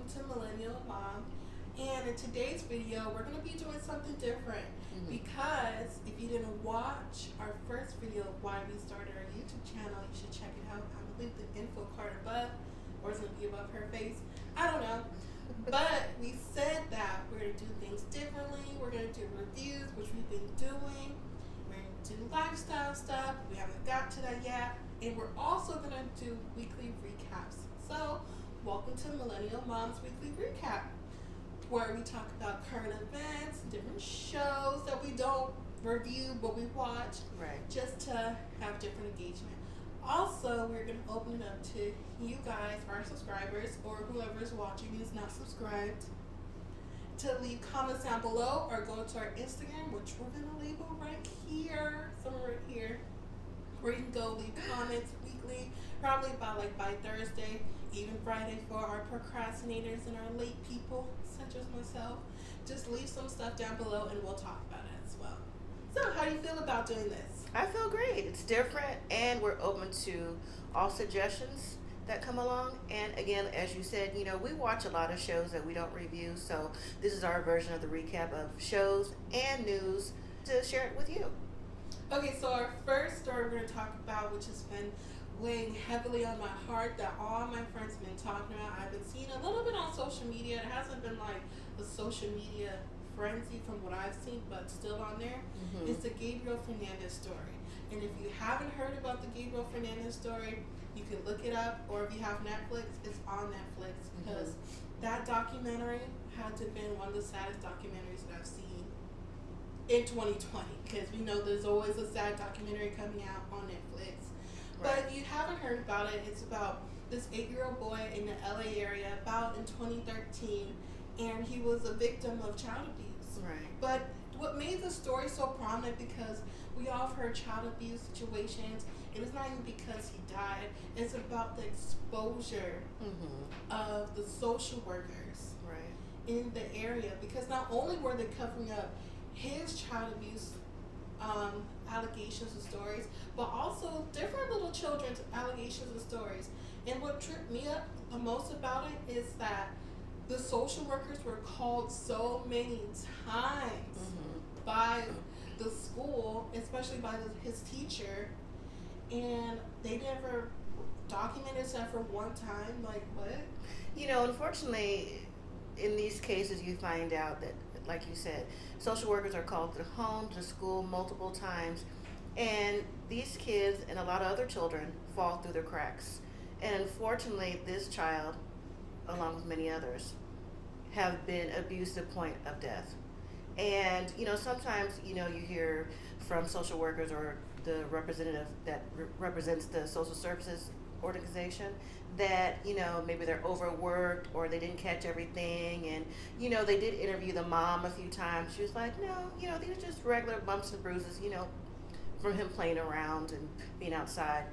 to Millennial Mom. And in today's video, we're going to be doing something different because if you didn't watch our first video of why we started our YouTube channel, you should check it out. I'm going to leave the info card above, or it's going to be above her face. I don't know. But we said that we're going to do things differently. We're going to do reviews, which we've been doing. We're going to do lifestyle stuff. We haven't got to that yet. And we're also going to do weekly recaps. So, welcome to Millennial Mom's Weekly Recap, where we talk about current events, different shows that we don't review but we watch, right, just to have different engagement. Also, we're going to open it up to you guys, our subscribers, or whoever is watching and is not subscribed, to leave comments down below or go to our Instagram, which we're going to label right here, somewhere right here, where you can go leave comments weekly, probably by Thursday, even Friday for our procrastinators and our late people, such as myself. Just leave some stuff down below and we'll talk about it as well. So, how do you feel about doing this? I feel great. It's different, and we're open to all suggestions that come along. And again, as you said, we watch a lot of shows that we don't review, so this is our version of the recap of shows and news to share it with you. Okay, so our first story we're going to talk about, which has been weighing heavily on my heart, that all my friends have been talking about. I've been seeing a little bit on social media. It hasn't been like a social media frenzy from what I've seen, but still on there. It's the Gabriel Fernandez story. And if you haven't heard about the Gabriel Fernandez story, you can look it up, or if you have Netflix, it's on Netflix, because that documentary had to have been one of the saddest documentaries that I've seen in 2020, because we know there's always a sad documentary coming out on Netflix. Right. But if you haven't heard about it, it's about this 8-year-old boy in the LA area about in 2013, and he was a victim of child abuse. Right. But what made the story so prominent, because we all have heard child abuse situations, and it's not even because he died, it's about the exposure of the social workers in the area, because not only were they covering up his child abuse allegations and stories, but also different little children's allegations and stories. And what tripped me up the most about it is that the social workers were called so many times by the school, especially by his teacher, and they never documented except for one time. Like, what? Unfortunately, in these cases, you find out that, like you said, social workers are called to the home, to school multiple times, and these kids and a lot of other children fall through the cracks. And unfortunately, this child, along with many others, have been abused to the point of death. And sometimes you hear from social workers or the representative that represents the social services organization that maybe they're overworked or they didn't catch everything, and they did interview the mom a few times. She was like, no, these are just regular bumps and bruises, from him playing around and being outside.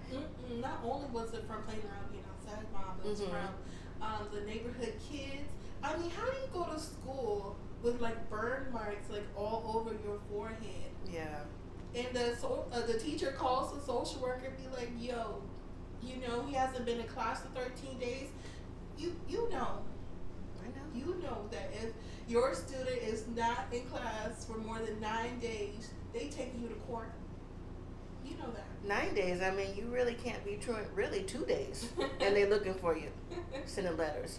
Not only was it from playing around, being outside, Mom, but it's from the neighborhood kids. I mean, how do you go to school with like burn marks like all over your forehead? Yeah. And the teacher calls the social worker and be like, yo, he hasn't been in class for 13 days. You know. I know. You know that if your student is not in class for more than 9 days, they take you to court. You know that. 9 days. I mean, you really can't be truant. Really, 2 days, and they're looking for you, sending letters.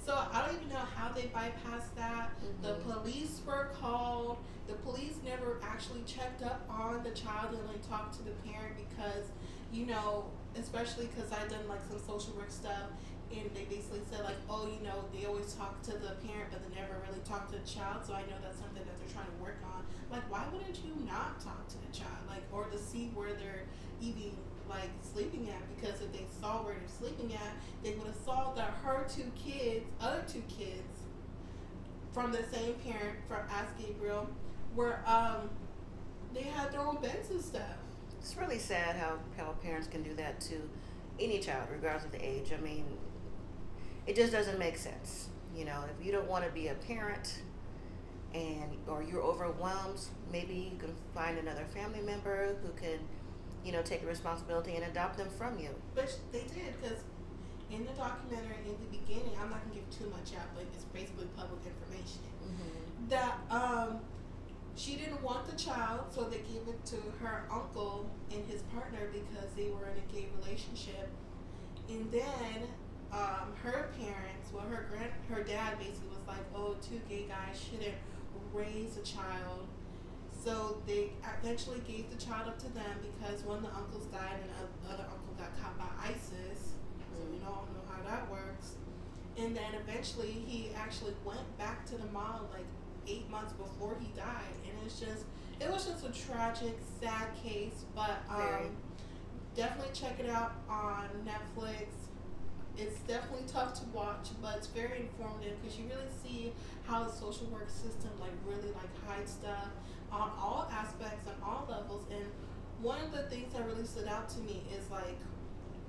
So I don't even know how they bypassed that. The police were called. The police never actually checked up on the child and like talked to the parent, because especially because I've done like some social work stuff, and they basically said like, oh, they always talk to the parent, but they never really talk to the child. So I know that's something that they're trying to work on. Like, why wouldn't you not talk to the child, like, or to see where they're even like sleeping at? Because if they saw where they're sleeping at, they would have saw that her other two kids from the same parent as Gabriel, were they had their own beds and stuff. It's really sad how parents can do that to any child, regardless of the age. I mean, it just doesn't make sense. If you don't want to be a parent or you're overwhelmed, maybe you can find another family member who can, take the responsibility and adopt them from you. But they did, because in the documentary, in the beginning, I'm not going to give too much chat, but it's basically public information. Mm-hmm. That she didn't want the child, so they gave it to her uncle and his partner because they were in a gay relationship. And then her parents, well, her dad basically was like, "Oh, two gay guys shouldn't raise a child." So they eventually gave the child up to them because one of the uncles died and the other uncle got caught by ISIS. So we all know how that works. And then eventually he actually went back to the mom like 8 months before he died, and it was just a tragic, sad case. But definitely check it out on Netflix. It's definitely tough to watch, but it's very informative because you really see how the social work system like really like hides stuff on all aspects and all levels. And one of the things that really stood out to me is like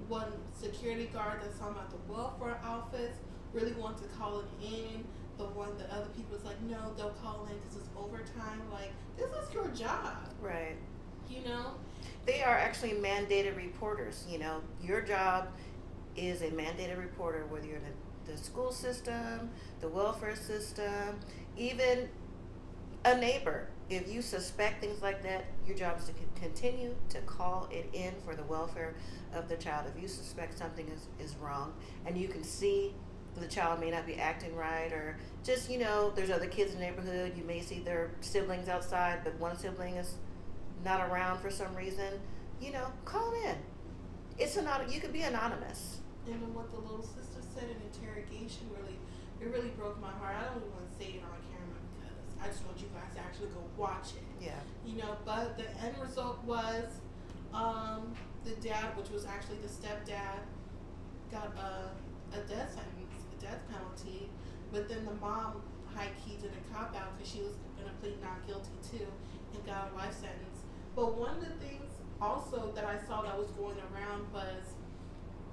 one security guard that saw him at the welfare office really wanted to call it in, but one the other people was like, no, don't call in because it's overtime. Like, this is your job, Right. you know? They are actually mandated reporters. You know, your job is a mandated reporter, whether you're in the school system, the welfare system, even a neighbor. If you suspect things like that, your job is to continue to call it in for the welfare of the child. If you suspect something is wrong and you can see the child may not be acting right, or just, you know, there's other kids in the neighborhood, you may see their siblings outside, but one sibling is not around for some reason, you know, call in. You can be anonymous. And then what the little sister said in interrogation really broke my heart. I don't even want to say it on camera because I just want you guys to actually go watch it. Yeah. You know, but the end result was the dad, which was actually the stepdad, got a death sentence, a death penalty. But then the mom, high key, didn't cop out because she was going to plead not guilty too and got a life sentence. But one of the things also that I saw that was going around was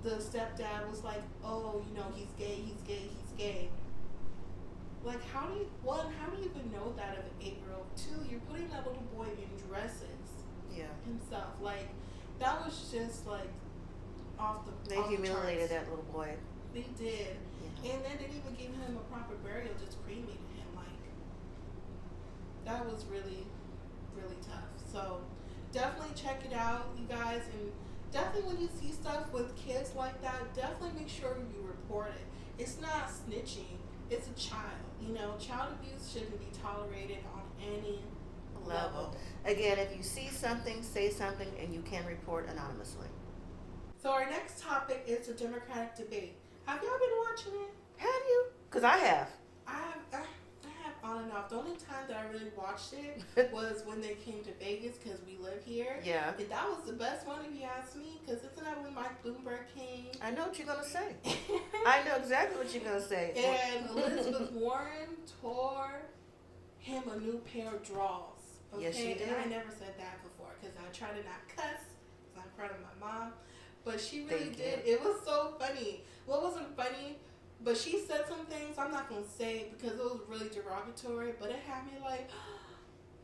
the stepdad was like, "Oh, you know, he's gay, he's gay, he's gay." Like, how do you even know that of an 8-year-old? Two, you're putting that little boy in dresses. Yeah. Himself, like, that was just like They humiliated that little boy. They did. Yeah. And then they didn't even give him a proper burial, just cremated him. Like, that was really, really tough. So definitely check it out, you guys. And definitely when you see stuff with kids like that, definitely make sure you report it. It's not snitching. It's a child. You know, child abuse shouldn't be tolerated on any level. Again, if you see something, say something, and you can report anonymously. So our next topic is the Democratic debate. Have y'all been watching it? Have you? Because I have. I have on and off. The only time that I really watched it was when they came to Vegas because we live here. Yeah. And that was the best one if you ask me, because isn't that when Mike Bloomberg came? I know what you're going to say. I know exactly what you're going to say. And Elizabeth Warren tore him a new pair of drawers. Okay? Yes, she did. And I never said that before because I try to not cuss because I'm in front of my mom. But she really did. It was so funny. Well, it wasn't funny, but she said some things. I'm not going to say it because it was really derogatory, but it had me like,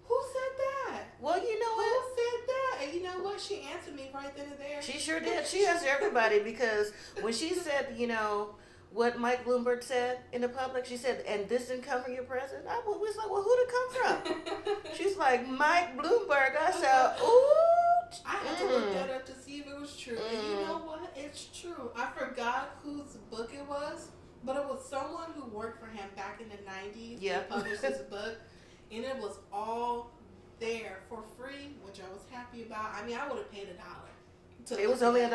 who said that? Well, you know Who what? said that? And you know what? She answered me right then and there. She sure did. She answered everybody because when she said, you know, what Mike Bloomberg said in the public, she said, and this didn't come from your president? I was like, well, who'd it come from? She's like, Mike Bloomberg. I said, ooh. I had to look that up to see if it was true. And you know what? It's true. I forgot whose book it was, but it was someone who worked for him back in the 90s. Yep. He published his book, and it was all there for free, which I was happy about. I mean, I would have paid $1. It was only $1?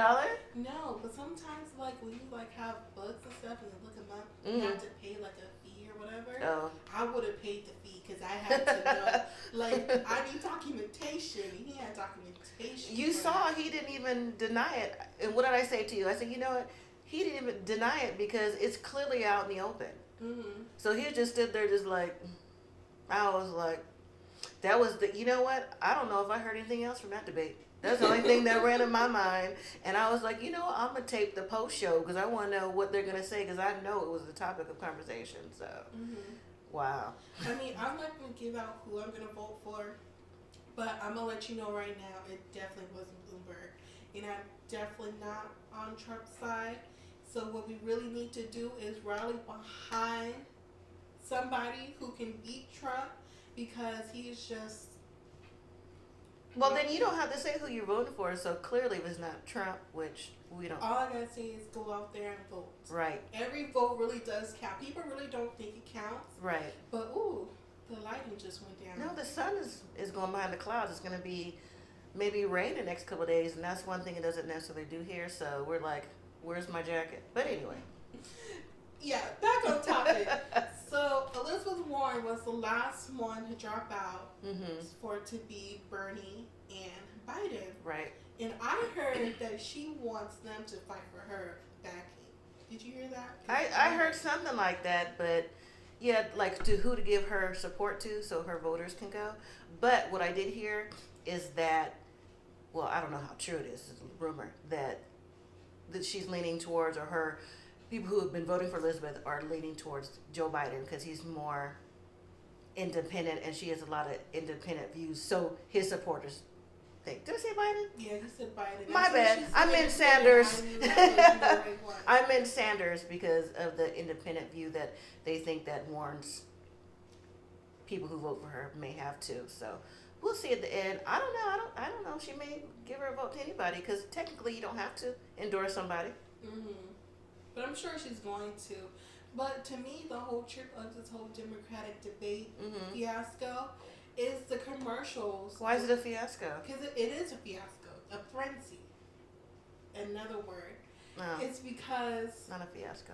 No, but sometimes, like, when you, like, have books and stuff and you look them up, you have to pay, like, a fee or whatever. Oh. I would have paid the fee because I had to know. Like, I need documentation. He had documentation. You saw he didn't even deny it. And what did I say to you? I said, you know what? He didn't even deny it because it's clearly out in the open. Mm-hmm. So he just stood there just like, I was like, that was the, you know what? I don't know if I heard anything else from that debate. That's the only thing that ran in my mind. And I was like, you know what? I'm going to tape the post show because I want to know what they're going to say because I know it was the topic of conversation. So, wow. I mean, I'm not going to give out who I'm going to vote for, but I'm going to let you know right now, it definitely wasn't Bloomberg. And I'm definitely not on Trump's side. So what we really need to do is rally behind somebody who can beat Trump because he's just. Well, then you don't have to say who you're voting for. So clearly, it was not Trump, which we don't. All I gotta say is go out there and vote. Right. Every vote really does count. People really don't think it counts. Right. But ooh, the lighting just went down. No, the sun is going behind the clouds. It's going to be maybe rain the next couple of days, and that's one thing it doesn't necessarily do here. So we're like, where's my jacket? But anyway. Yeah, back on topic. So Elizabeth Warren was the last one to drop out for it to be Bernie and Biden. Right. And I heard that she wants them to fight for her backing. Did you hear that? I heard something like that, but yeah, like to who to give her support to so her voters can go. But what I did hear is that, well, I don't know how true it is, it's a rumor, that she's leaning towards, or her people who have been voting for Elizabeth are leaning towards Joe Biden because he's more independent and she has a lot of independent views. So his supporters think. Did I say Biden? Yeah, you said Biden. My bad. I meant Sanders. I meant Sanders because of the independent view that they think that Warren's people who vote for her may have too. So we'll see at the end. I don't know. I don't know. She may give her a vote to anybody because technically you don't have to endorse somebody. But I'm sure she's going to. But to me, the whole trip of this whole Democratic debate fiasco is the commercials. Why is it a fiasco? Because it is a fiasco, a frenzy. Another word. No, it's because not a fiasco.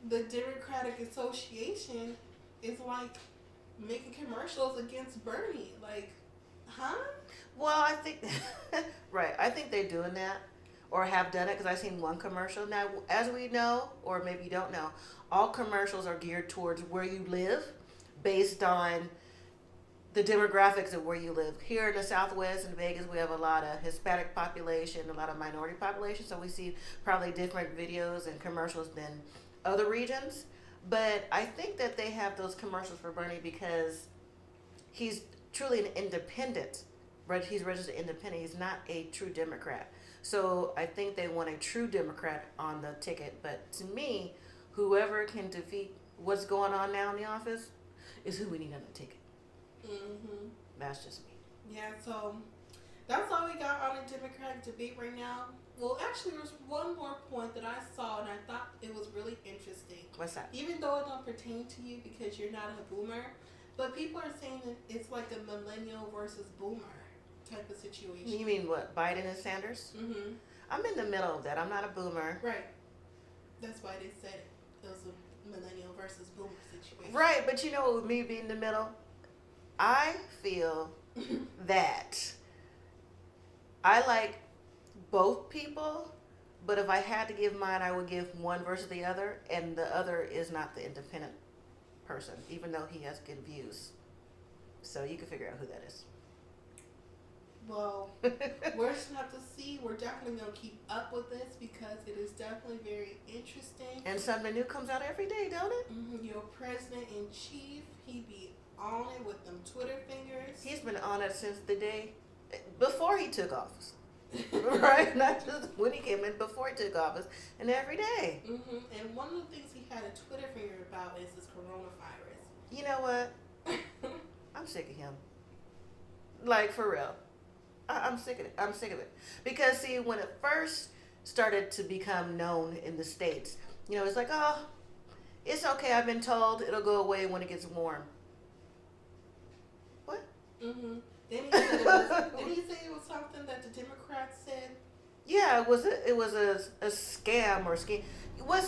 The Democratic Association is like making commercials against Bernie. Like, huh? Well, I think right. I think they're doing that. Or have done it because I've seen one commercial. Now, as we know, or maybe you don't know, all commercials are geared towards where you live based on the demographics of where you live. Here in the Southwest in Vegas, we have a lot of Hispanic population, a lot of minority population, so we see probably different videos and commercials than other regions. But I think that they have those commercials for Bernie because he's truly an independent. He's registered independent. He's not a true Democrat. So I think they want a true Democrat on the ticket. But to me, whoever can defeat what's going on now in the office is who we need on the ticket. That's just me. Yeah, so that's all we got on the Democratic debate right now. Well, actually, there's one more point that I saw, and I thought it was really interesting. What's that? Even though it don't pertain to you because you're not a boomer, but people are saying that it's like a millennial versus boomer type of situation. You mean what, Biden and Sanders? I'm in the middle of that. I'm not a boomer. Right. That's why they said it was a millennial versus boomer situation. Right, but you know, with me being in the middle, I feel that I like both people, but if I had to give mine, I would give one versus the other, and the other is not the independent person, even though he has good views. So you can figure out who that is. Well, we're just have to see. We're definitely going to keep up with this because it is definitely very interesting. And something new comes out every day, don't it? Your president-in-chief, he be on it with them Twitter fingers. He's been on it since the day before he took office. Right? Not just when he came in, before he took office, and every day. And one of the things he had a Twitter finger about is this coronavirus. You know what? I'm sick of him. Like, for real. I'm sick of it. I'm sick of it. Because, see, when it first started to become known in the States, you know, it's like, oh, it's okay. I've been told it'll go away when it gets warm. What? Then he said did he say it was something that the Democrats said? Yeah, it was a scam or scheme.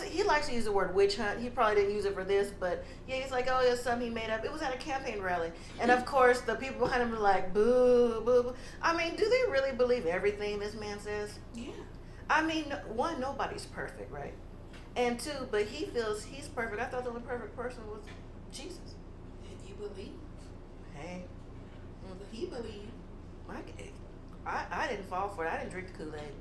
He likes to use the word witch hunt. He probably didn't use it for this, but yeah, he's like, oh, it's something he made up. It was at a campaign rally. And of course, the people behind him were like, boo, boo, boo. I mean, do they really believe everything this man says? Yeah. I mean, one, nobody's perfect, right? And two, but he feels he's perfect. I thought the only perfect person was Jesus. Did you believe? Hey. But he believed. I didn't fall for it. I didn't drink the Kool-Aid.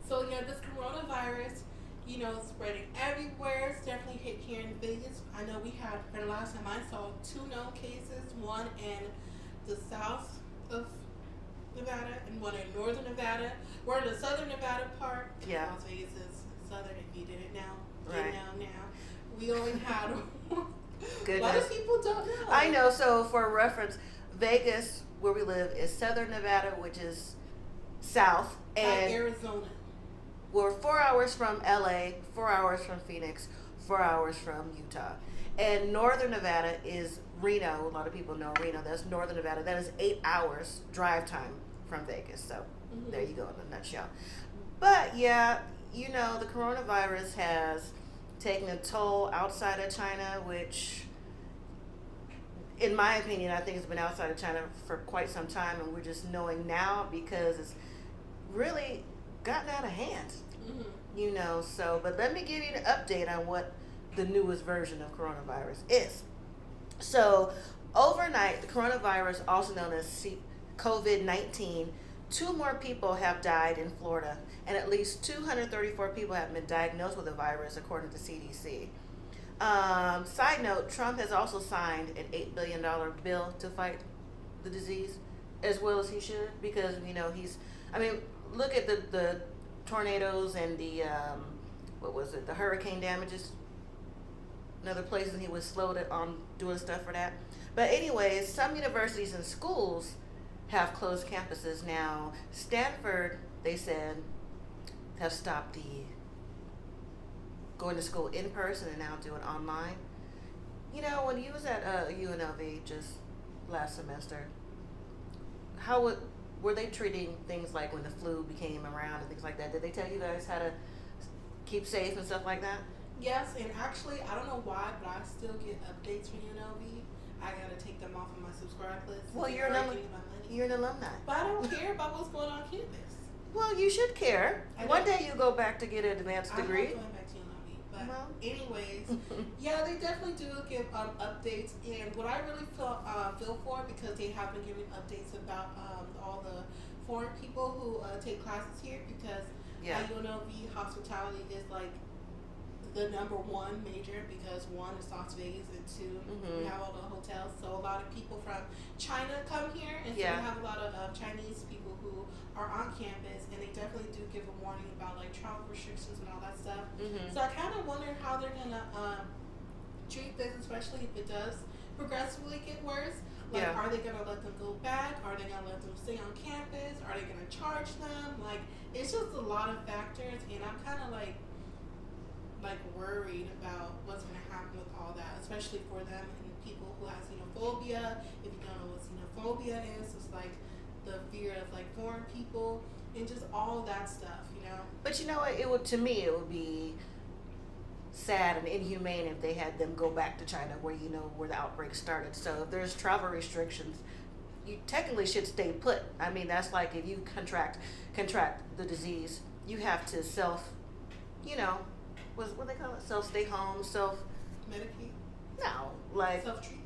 So, yeah, this coronavirus, you know, spreading everywhere. It's definitely hit here in Vegas. I know we had, for the last time I saw, 2 known cases. One in the south of Nevada and one in northern Nevada. We're in the southern Nevada part. Yeah. Las Vegas is Southern. If you didn't know, Right. now. We only had Goodness. a lot of people don't know. I know. So for reference, Vegas, where we live, is Southern Nevada, which is south, Like and Arizona. we're 4 hours from LA, 4 hours from Phoenix, 4 hours from Utah. And Northern Nevada is Reno. A lot of people know Reno. That's Northern Nevada. That is 8 hours drive time from Vegas. So there you go in a nutshell. But yeah, you know, the coronavirus has taken a toll outside of China, which, in my opinion, I think it's been outside of China for quite some time, and we're just knowing now because it's really gotten out of hand. You know, so, but let me give you an update on what the newest version of coronavirus is. So, overnight, the coronavirus, also known as COVID-19, 2 more people have died in Florida, and at least 234 people have been diagnosed with the virus, according to CDC. Side note, Trump has also signed an $8 billion bill to fight the disease, as well as he should, because, you know, look at the tornadoes and the, the hurricane damages in other places. He was slow on doing stuff for that. But anyways, some universities and schools have closed campuses now. Stanford, they said, have stopped the going to school in person and now doing online. You know, when you was at UNLV just last semester, were they treating things like when the flu became around and things like that? Did they tell you guys how to keep safe and stuff like that? Yes, and actually, I don't know why, but I still get updates from UNLV. I gotta take them off of my subscribe list. Well, you're an alumni. But I don't care about what's going on campus. Well, you should care. One day you go back to get an advanced degree. I'm not going back to UNLV. But anyways, yeah, they definitely do give updates. And what I really feel for, because they have been giving updates about all the foreign people who take classes here, because at UNLV, hospitality is like the number 1 major, because 1 is Las Vegas and 2 we have all the hotels. So a lot of people from China come here, and so we have a lot of Chinese people who are on campus, and they definitely do give a warning about like travel restrictions and all that stuff. So I kind of wonder how they're gonna treat this, especially if it does progressively get worse. Like, are they gonna let them go back? Are they gonna let them stay on campus? Are they gonna charge them? Like, it's just a lot of factors, and I'm kind of like worried about what's going to happen with all that, especially for them and people who have xenophobia. If you don't know what xenophobia is, it's like the fear of like foreign people and just all that stuff, you know. But you know what? To me, it would be sad and inhumane if they had them go back to China, where the outbreak started. So if there's travel restrictions, you technically should stay put. I mean, that's like if you contract the disease, you have to what they call it? Stay home, Medicate? No, like Self-treat?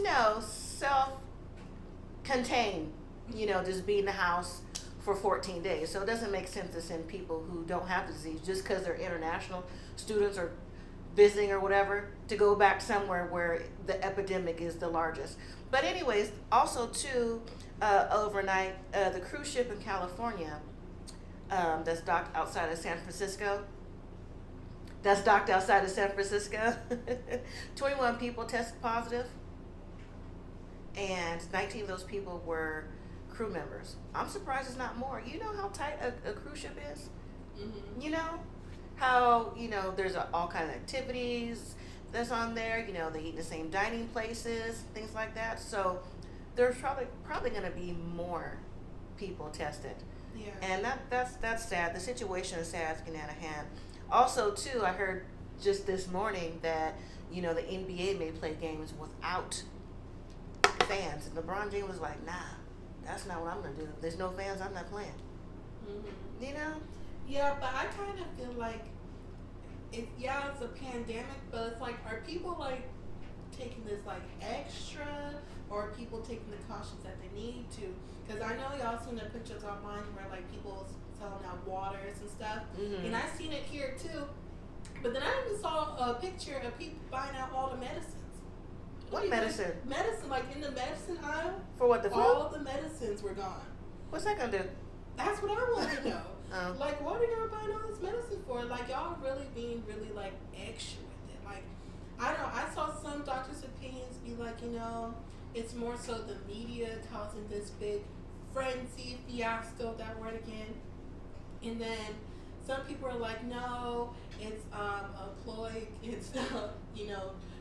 no, self-contain. Just be in the house for 14 days. So it doesn't make sense to send people who don't have the disease just because they're international students or visiting or whatever to go back somewhere where the epidemic is the largest. But anyways, also too, overnight, the cruise ship in California. That's docked outside of San Francisco. 21 people tested positive, and 19 of those people were crew members. I'm surprised it's not more. You know how tight a cruise ship is? You know how, there's all kinds of activities that's on there. They eat in the same dining places, things like that. So there's probably going to be more people tested. Yeah. And that's sad. The situation is sad. It's getting out of hand. Also, too, I heard just this morning that, the NBA may play games without fans. And LeBron James was like, nah, that's not what I'm going to do. If there's no fans, I'm not playing. Yeah, but I kind of feel like, it's a pandemic, but it's like, are people like taking this like extra, or are people taking the cautions that they need to? Because I know y'all seen the pictures online where like people selling out waters and stuff, and I seen it here too. But then I even saw a picture of people buying out all the medicines. What medicine? Medicine, like in the medicine aisle. For what, the flu? All of the medicines were gone. What's that gonna do? That's what I want to know. Like, what are y'all buying all this medicine for? Like, y'all really being really like extra with it. Like, I don't know. I saw some doctors' opinions be like, it's more so the media causing this big frenzy fiasco, that word again. And then some people are like, no, it's a ploy. It's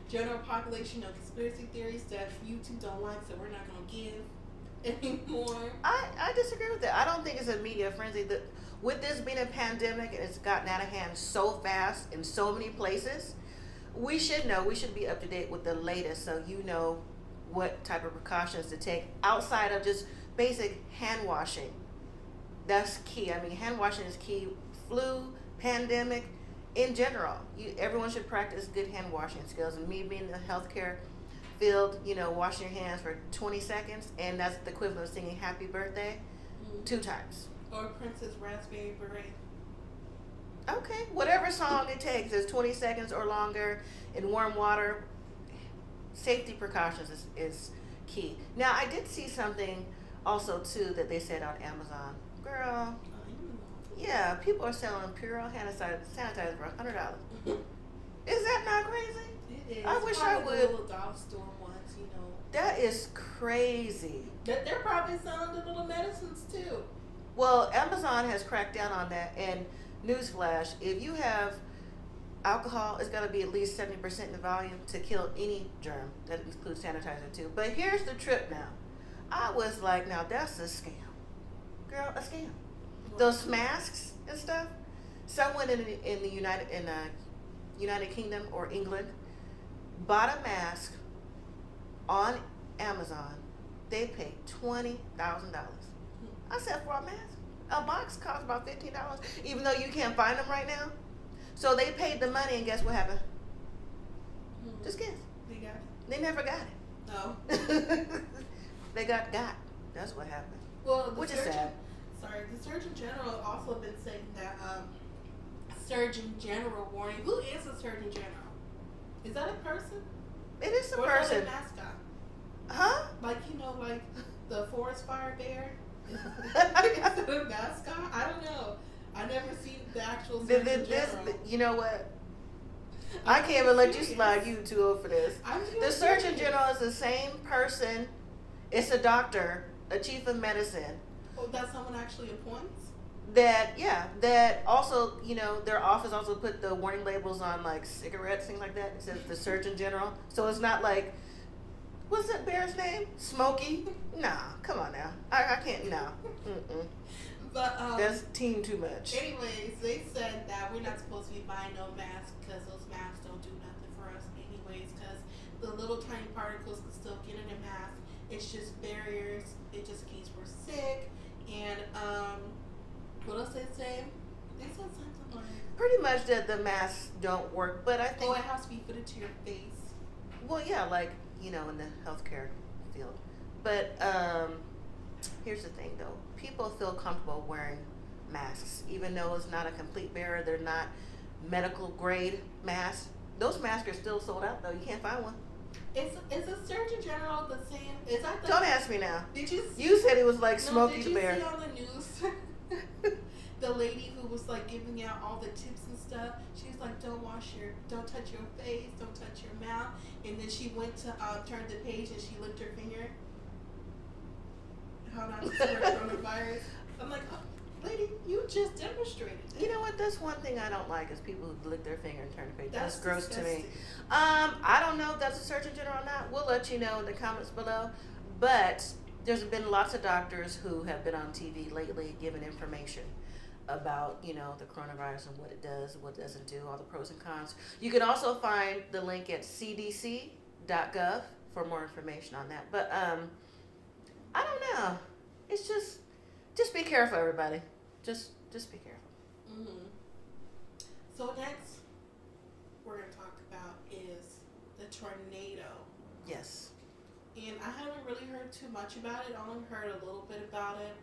general population of conspiracy theories that YouTube don't like, so we're not gonna give anymore. I disagree with that. I don't think it's a media frenzy. With this being a pandemic and it's gotten out of hand so fast in so many places, we should know. We should be up to date with the latest, so you know what type of precautions to take outside of just basic hand washing. That's key. I mean, hand washing is key. Flu, pandemic, in general, everyone should practice good hand washing skills. And me being in the healthcare field, washing your hands for 20 seconds, and that's the equivalent of singing "Happy Birthday" 2 times. Or Princess Raspberry Beret. Okay, whatever song it takes is 20 seconds or longer in warm water. Safety precautions is key. Now, I did see something also too that they said on Amazon. Girl, yeah, people are selling Purell hand sanitizer for $100. Is that not crazy? It is. I wish I Probably would. The little dollar store ones, That is crazy. They're probably selling the little medicines too. Well, Amazon has cracked down on that, and newsflash, if you have alcohol, it's got to be at least 70% in the volume to kill any germ. That includes sanitizer too. But here's the trip now. I was like, now that's a scam. Girl, a scam. Those masks and stuff, someone in the United Kingdom or England bought a mask on Amazon. They paid $20,000. I said, for a mask? A box costs about $15, even though you can't find them right now. So they paid the money, and guess what happened? Just guess. They got it. They never got it. No. They got. That's what happened. Well, which is sad. Sorry, the Surgeon General also been saying that Surgeon General warning. Who is a Surgeon General? Is that a person? It is a or person. Is that a mascot? Huh? Like like the forest fire bear. Is it a mascot? I don't know. I never seen the actual Surgeon General. You know what? I can't even let you slide. You too old for this. The Surgeon General is the same person. It's a doctor, a chief of medicine. Oh, that someone actually appoints? That also, their office also put the warning labels on like cigarettes, things like that. It says the Surgeon General. So it's not like, what's that bear's name? Smokey? Nah, come on now. I can't, no. Mm-mm. But, that's team too much. Anyways, they said that we're not supposed to be buying no masks because those masks don't do nothing for us anyways, because the little tiny particles can still get in a mask. It's just barriers. It just keeps us sick. And what else they say? They said something like pretty much that the masks don't work, but I think it has to be fitted to your face. Well, yeah, like in the healthcare field. But here's the thing, though: people feel comfortable wearing masks, even though it's not a complete barrier. They're not medical grade masks. Those masks are still sold out, though. You can't find one. Is the Surgeon General the same? Is that the? Don't ask me now. Did you? You said it was like Smokey the Bear. Did you see on the news the lady who was like giving out all the tips and stuff? She was like, don't touch your face, don't touch your mouth, and then she went to turn the page and she licked her finger. How not to spread coronavirus? I'm like, oh, lady, you just demonstrated that. You know what? That's one thing I don't like is people who lick their finger and turn the page. That's gross disgusting. to me. I don't know if that's a Surgeon General or not. We'll let you know in the comments below. But there's been lots of doctors who have been on TV lately giving information about, the coronavirus and what it does, what it doesn't do, all the pros and cons. You can also find the link at cdc.gov for more information on that. But I don't know. It's just be careful, everybody. Just be careful. Mm-hmm. So next, we're going to talk about is the tornado. Yes. And I haven't really heard too much about it. I only heard a little bit about it.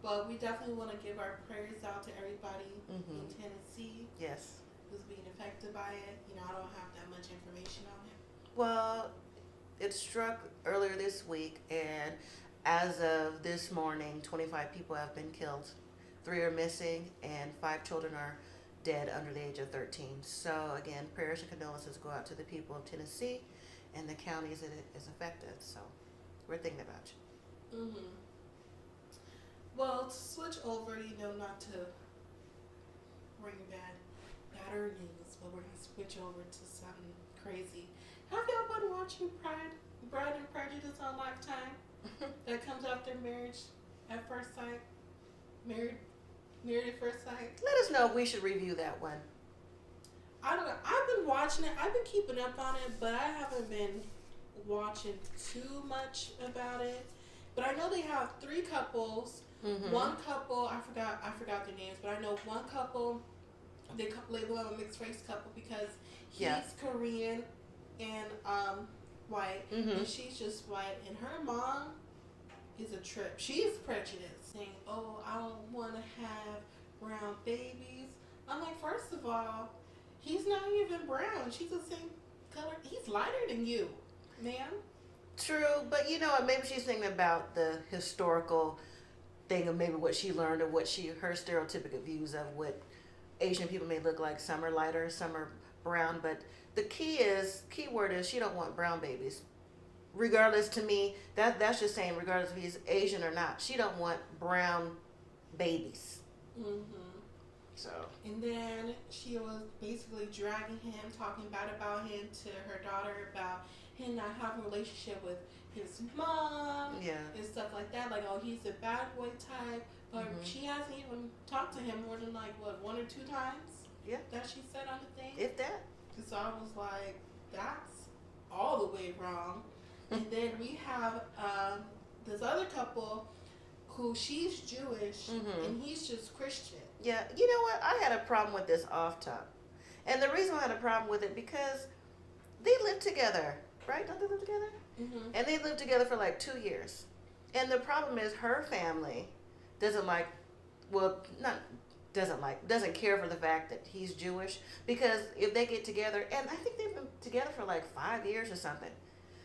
But we definitely want to give our prayers out to everybody in Tennessee. Yes. Who's being affected by it. I don't have that much information on it. Well, it struck earlier this week, and as of this morning, 25 people have been killed 3 are missing, and 5 children are dead under the age of 13. So again, prayers and condolences go out to the people of Tennessee and the counties that it is affected. So we're thinking about you. Mhm. Well, to switch over, not to bring badder news, but we're gonna switch over to something crazy. Have y'all been watching Pride and Prejudice on Lifetime? That comes after Marriage at First Sight, Married at First Sight. Let us know if we should review that one. I don't know. I've been watching it. I've been keeping up on it, but I haven't been watching too much about it. But I know they have 3 couples. Mm-hmm. One couple, I forgot their names, but I know one couple, they label them a mixed race couple because he's Korean and white, and she's just white, and her mom is a trip. She's prejudiced, saying, "Oh, I don't want to have brown babies." I'm like, first of all, he's not even brown. She's the same color. He's lighter than you, ma'am. True, but you know what? Maybe she's thinking about the historical thing of maybe what she learned or what her stereotypical views of what Asian people may look like. Some are lighter, some are brown, but the key word is she don't want brown babies. Regardless, to me, that's just saying regardless if he's Asian or not, she don't want brown babies. So. And then she was basically dragging him, talking bad about him to her daughter about him not having a relationship with his mom and stuff like that. Like, oh, he's a bad boy type. But she hasn't even talked to him more than 1 or 2 times. Yeah. That she said on the thing. If that. So I was like, that's all the way wrong. And then we have this other couple who she's Jewish and he's just Christian. Yeah, you know what? I had a problem with this off top. And the reason I had a problem with it because they live together, right? Don't they live together? And they lived together for 2 years. And the problem is her family doesn't care for the fact that he's Jewish, because if they get together, and I think they've been together for 5 years or something.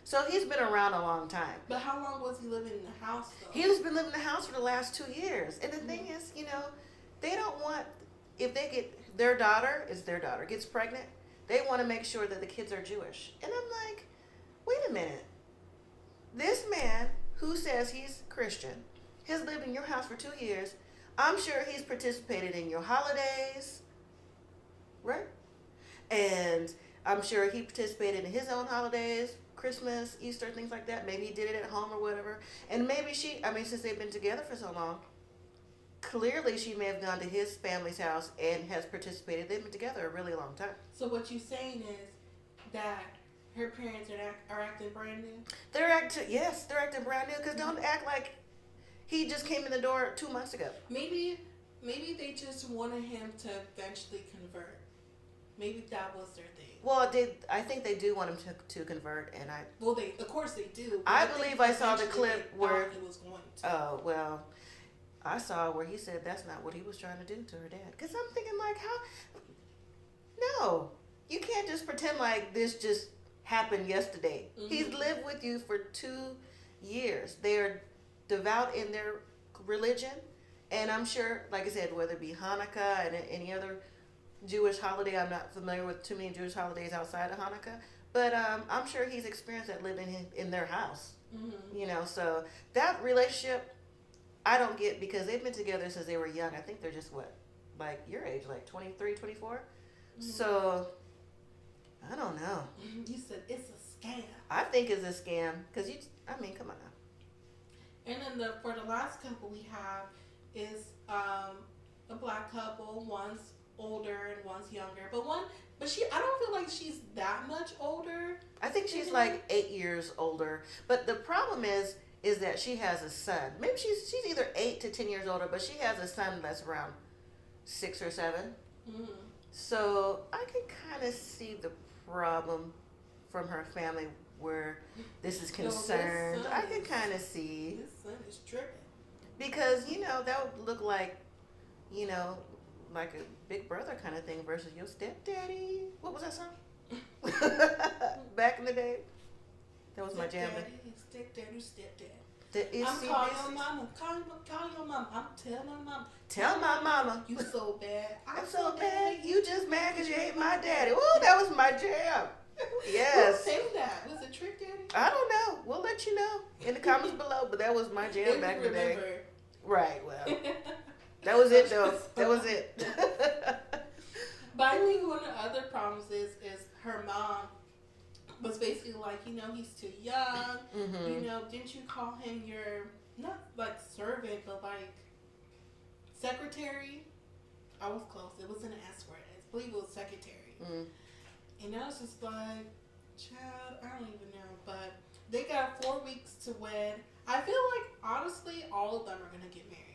So he's been around a long time. But how long was he living in the house though? He's been living in the house for the last 2 years. And the thing is, they don't want, if they get, their daughter gets pregnant, they want to make sure that the kids are Jewish. And I'm like, wait a minute. This man who says he's Christian has lived in your house for 2 years. I'm sure he's participated in your holidays, right? And I'm sure he participated in his own holidays, Christmas, Easter, things like that. Maybe he did it at home or whatever. And maybe since they've been together for so long, clearly she may have gone to his family's house and has participated. They've been together a really long time. So what you're saying is that her parents are acting brand new? They're acting brand new, because don't act like he just came in the door 2 months ago. Maybe they just wanted him to eventually convert. Maybe that was their thing. Well, I think they do want him to convert, and of course they do. I believe I saw the clip where he was going to. Oh well, I saw where he said that's not what he was trying to do to her dad. Because I'm thinking how? No, you can't just pretend like this just happened yesterday. He's lived with you for 2 years. They're devout in their religion, and I'm sure, like I said, whether it be Hanukkah and any other Jewish holiday, I'm not familiar with too many Jewish holidays outside of Hanukkah, but I'm sure he's experienced that living in their house. So that relationship I don't get, because they've been together since they were young. I think they're just your age, 23, 24. So I don't know. You said it's a scam. I think it's a scam, because come on now. And then for the last couple we have is a black couple. One's older and one's younger, but I don't feel like she's that much older. I think she's 8 years older, but the problem is that she has a son. Maybe she's either 8 to 10 years older, but she has a son that's around 6 or 7. So I can kind of see the problem from her family where this is concerned. I can kind of see. His son is tripping. Because, that would look like a big brother kind of thing versus your stepdaddy. What was that song? Back in the day. That was my jam. Stepdaddy. I'm calling your mama. Call your mama. I'm telling my mama. Tell my mama. You so bad. I'm so bad. You just mad because you hate my daddy. Ooh, that was my jam. Yes. Who sang that? Was it Trick Daddy? I don't know. We'll let you know in the comments below. But that was my jam back in the day. Right. Well, that was it though. That was it. But I think one of the other problems is her mom was basically like, he's too young. Mm-hmm. Didn't you call him your, not like servant, but like secretary? I was close. It was an S word. I believe it was secretary. Mm. And I was just like, child, I don't even know. But they got 4 weeks to wed. I feel like, honestly, all of them are going to get married.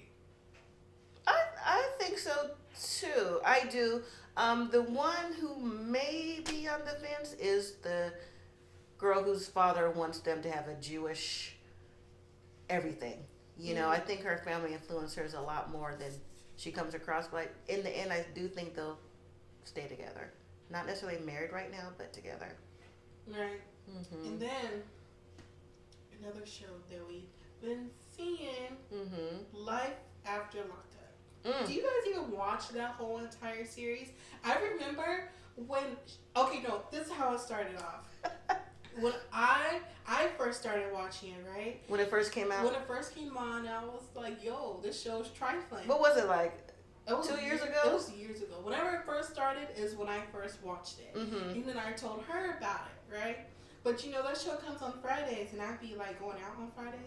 I think so too. I do. The one who may be on the fence is the girl whose father wants them to have a Jewish everything. I think her family influenced her a lot more than she comes across. But in the end, I do think they'll stay together. Not necessarily married right now, but together. Right. Mm-hmm. And then another show that we've been seeing, Life After Lockdown. Mm. Do you guys even watch that whole entire series? I remember when. Okay, no, this is how it started off. When I first started watching it, right? When it first came out? When it first came on, I was like, yo, this show's trifling. What was it like? It was 2 years ago? It was years ago. Whenever it first started is when I first watched it. Mm-hmm. And then I told her about it, right? But that show comes on Fridays, and I'd be like going out on Fridays.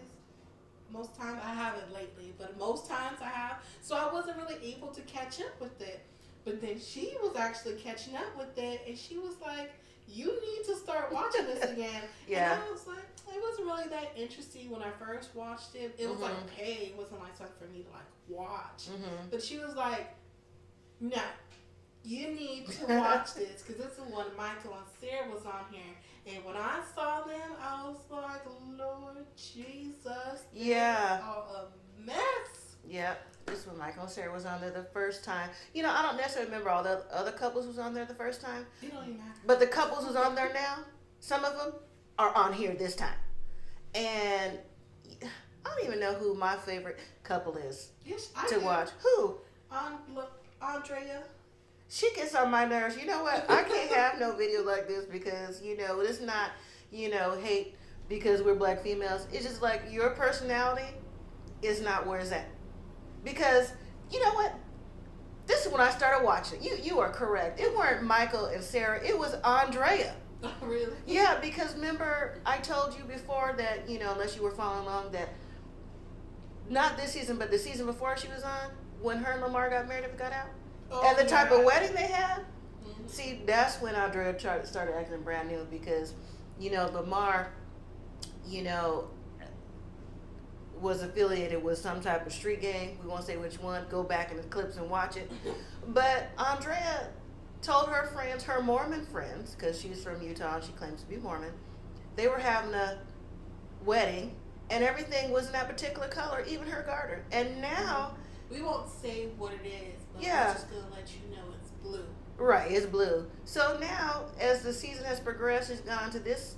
Most times I haven't lately, but most times I have. So I wasn't really able to catch up with it. But then she was actually catching up with it, and she was like, you need to start watching this again. Yeah. And I was like, it wasn't really that interesting when I first watched it. It was like, okay, it wasn't like something for me to like watch. Mm-hmm. But she was like, no, you need to watch this, because this is when Michael and Sarah was on here. And when I saw them, I was like, Lord Jesus, yeah, are a mess. Yeah, this is when Michael and Sarah was on there the first time. I don't necessarily remember all the other couples who was on there the first time. It don't even matter. But the couples who's on there now, some of them are on here this time. And I don't even know who my favorite couple is to watch. Who? Andrea. She gets on my nerves. You know what? I can't have no video like this because, it's not, hate because we're black females. It's just like your personality is not where it's at. Because, you know what? This is when I started watching. You are correct. It weren't Michael and Sarah. It was Andrea. Oh, really? Yeah, because remember I told you before that, unless you were following along, that not this season, but the season before she was on, when her and Lamar got married and got out. Oh, and the type of wedding they had, Mm-hmm. See, that's when Andrea started acting brand new because, Lamar, was affiliated with some type of street gang. We won't say which one. Go back in the clips and watch it. But Andrea told her friends, her Mormon friends, because she's from Utah and she claims to be Mormon, they were having a wedding and everything was in that particular color, even her garter. And now... We won't say what it is, but Yeah. we're just going to let you know it's blue. Right, it's blue. So now, as the season has progressed, it's gone to this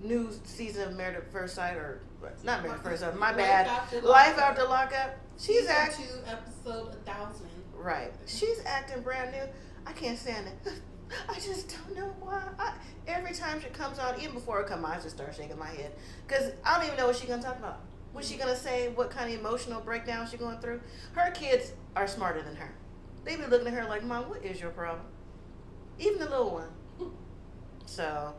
new season of Married at First Sight, or not Married at First Sight, my bad. Life After Lockup. She's acting. Season 2, episode 1000. Right. She's acting brand new. I can't stand it. I just don't know why. Every time she comes on, even before it comes on, I just start shaking my head. Because I don't even know what she's going to talk about. What's she going to say? What kind of emotional breakdown she's going through? Her kids are smarter than her. They be looking at her like, Mom, what is your problem? Even the little one. So,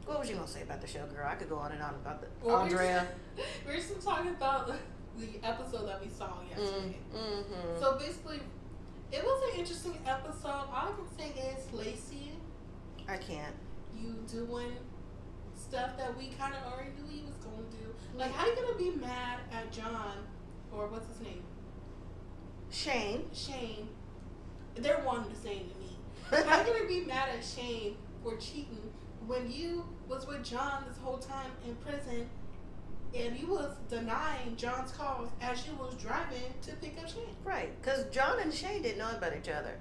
what was you going to say about the show, girl? I could go on and on about Andrea. We're just talking about the episode that we saw yesterday. Mm-hmm. So basically, it was an interesting episode. All I can say is, Lacey, I can't. you doing stuff that we kind of already knew he was going to do. Like, how you going to be mad at John, or what's his name? Shane. They're one the same to me. How you going to be mad at Shane for cheating when you was with John this whole time in prison and you was denying John's calls as you was driving to pick up Shane? Right, because John and Shane didn't know about each other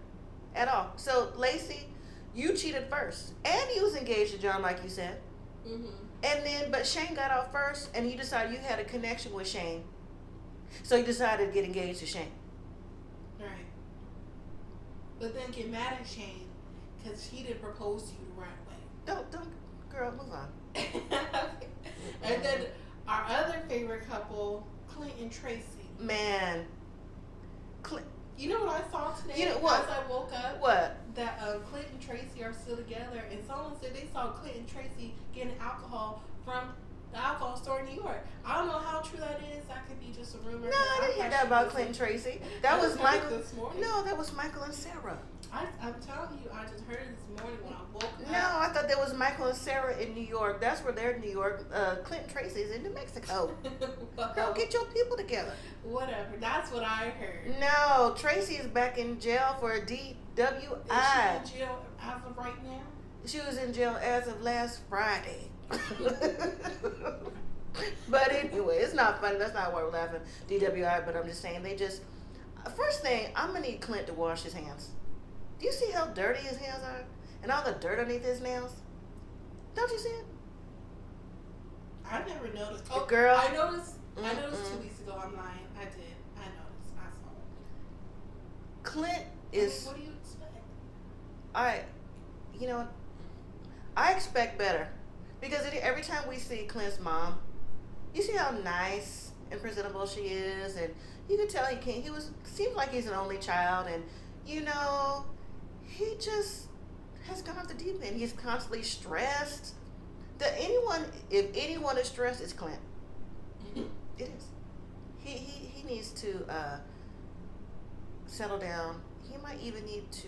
at all. So, Lacey, you cheated first. And you was engaged to John, like you said. And then, but Shane got out first, and you decided you had a connection with Shane, so you decided to get engaged to Shane. Right. But then get mad at Shane because he didn't propose to you the right way. Don't, girl, move on. And then our other favorite couple, Clint and Tracy. Man, you know what I saw today? You know what? As I woke up? What? That Clint and Tracy are still together, and someone said they saw Clint and Tracy getting alcohol from the alcohol store in New York. I don't know how true that is. That could be just a rumor. No, I didn't hear that about Clint and Tracy. That was Michael. This morning. No, that was Michael and Sarah. I'm telling you, I just heard it this morning when I woke up. No, I thought that was Michael and Sarah in New York. That's where they're in New York. Clint and Tracy is in New Mexico. Well, Girl, get your people together. Whatever. That's what I heard. No, Tracy is back in jail for a DWI. Is she in jail as of right now? She was in jail as of last Friday. But anyway, it's not funny. That's not why we're laughing. DWI, but I'm just saying they just. First thing, I'm gonna need Clint to wash his hands. Do you see how dirty his hands are? And all the dirt underneath his nails? Don't you see it? I never noticed. Oh, girl. I noticed 2 weeks ago. I'm lying. I did. I noticed. I saw it. Clint I mean, is. what do you expect? I expect better. Because every time we see Clint's mom, you see how nice and presentable she is, and you can tell seems like he's an only child, and he just has gone off the deep end. He's constantly stressed. If anyone is stressed, it's Clint. It is. He needs to settle down. He might even need to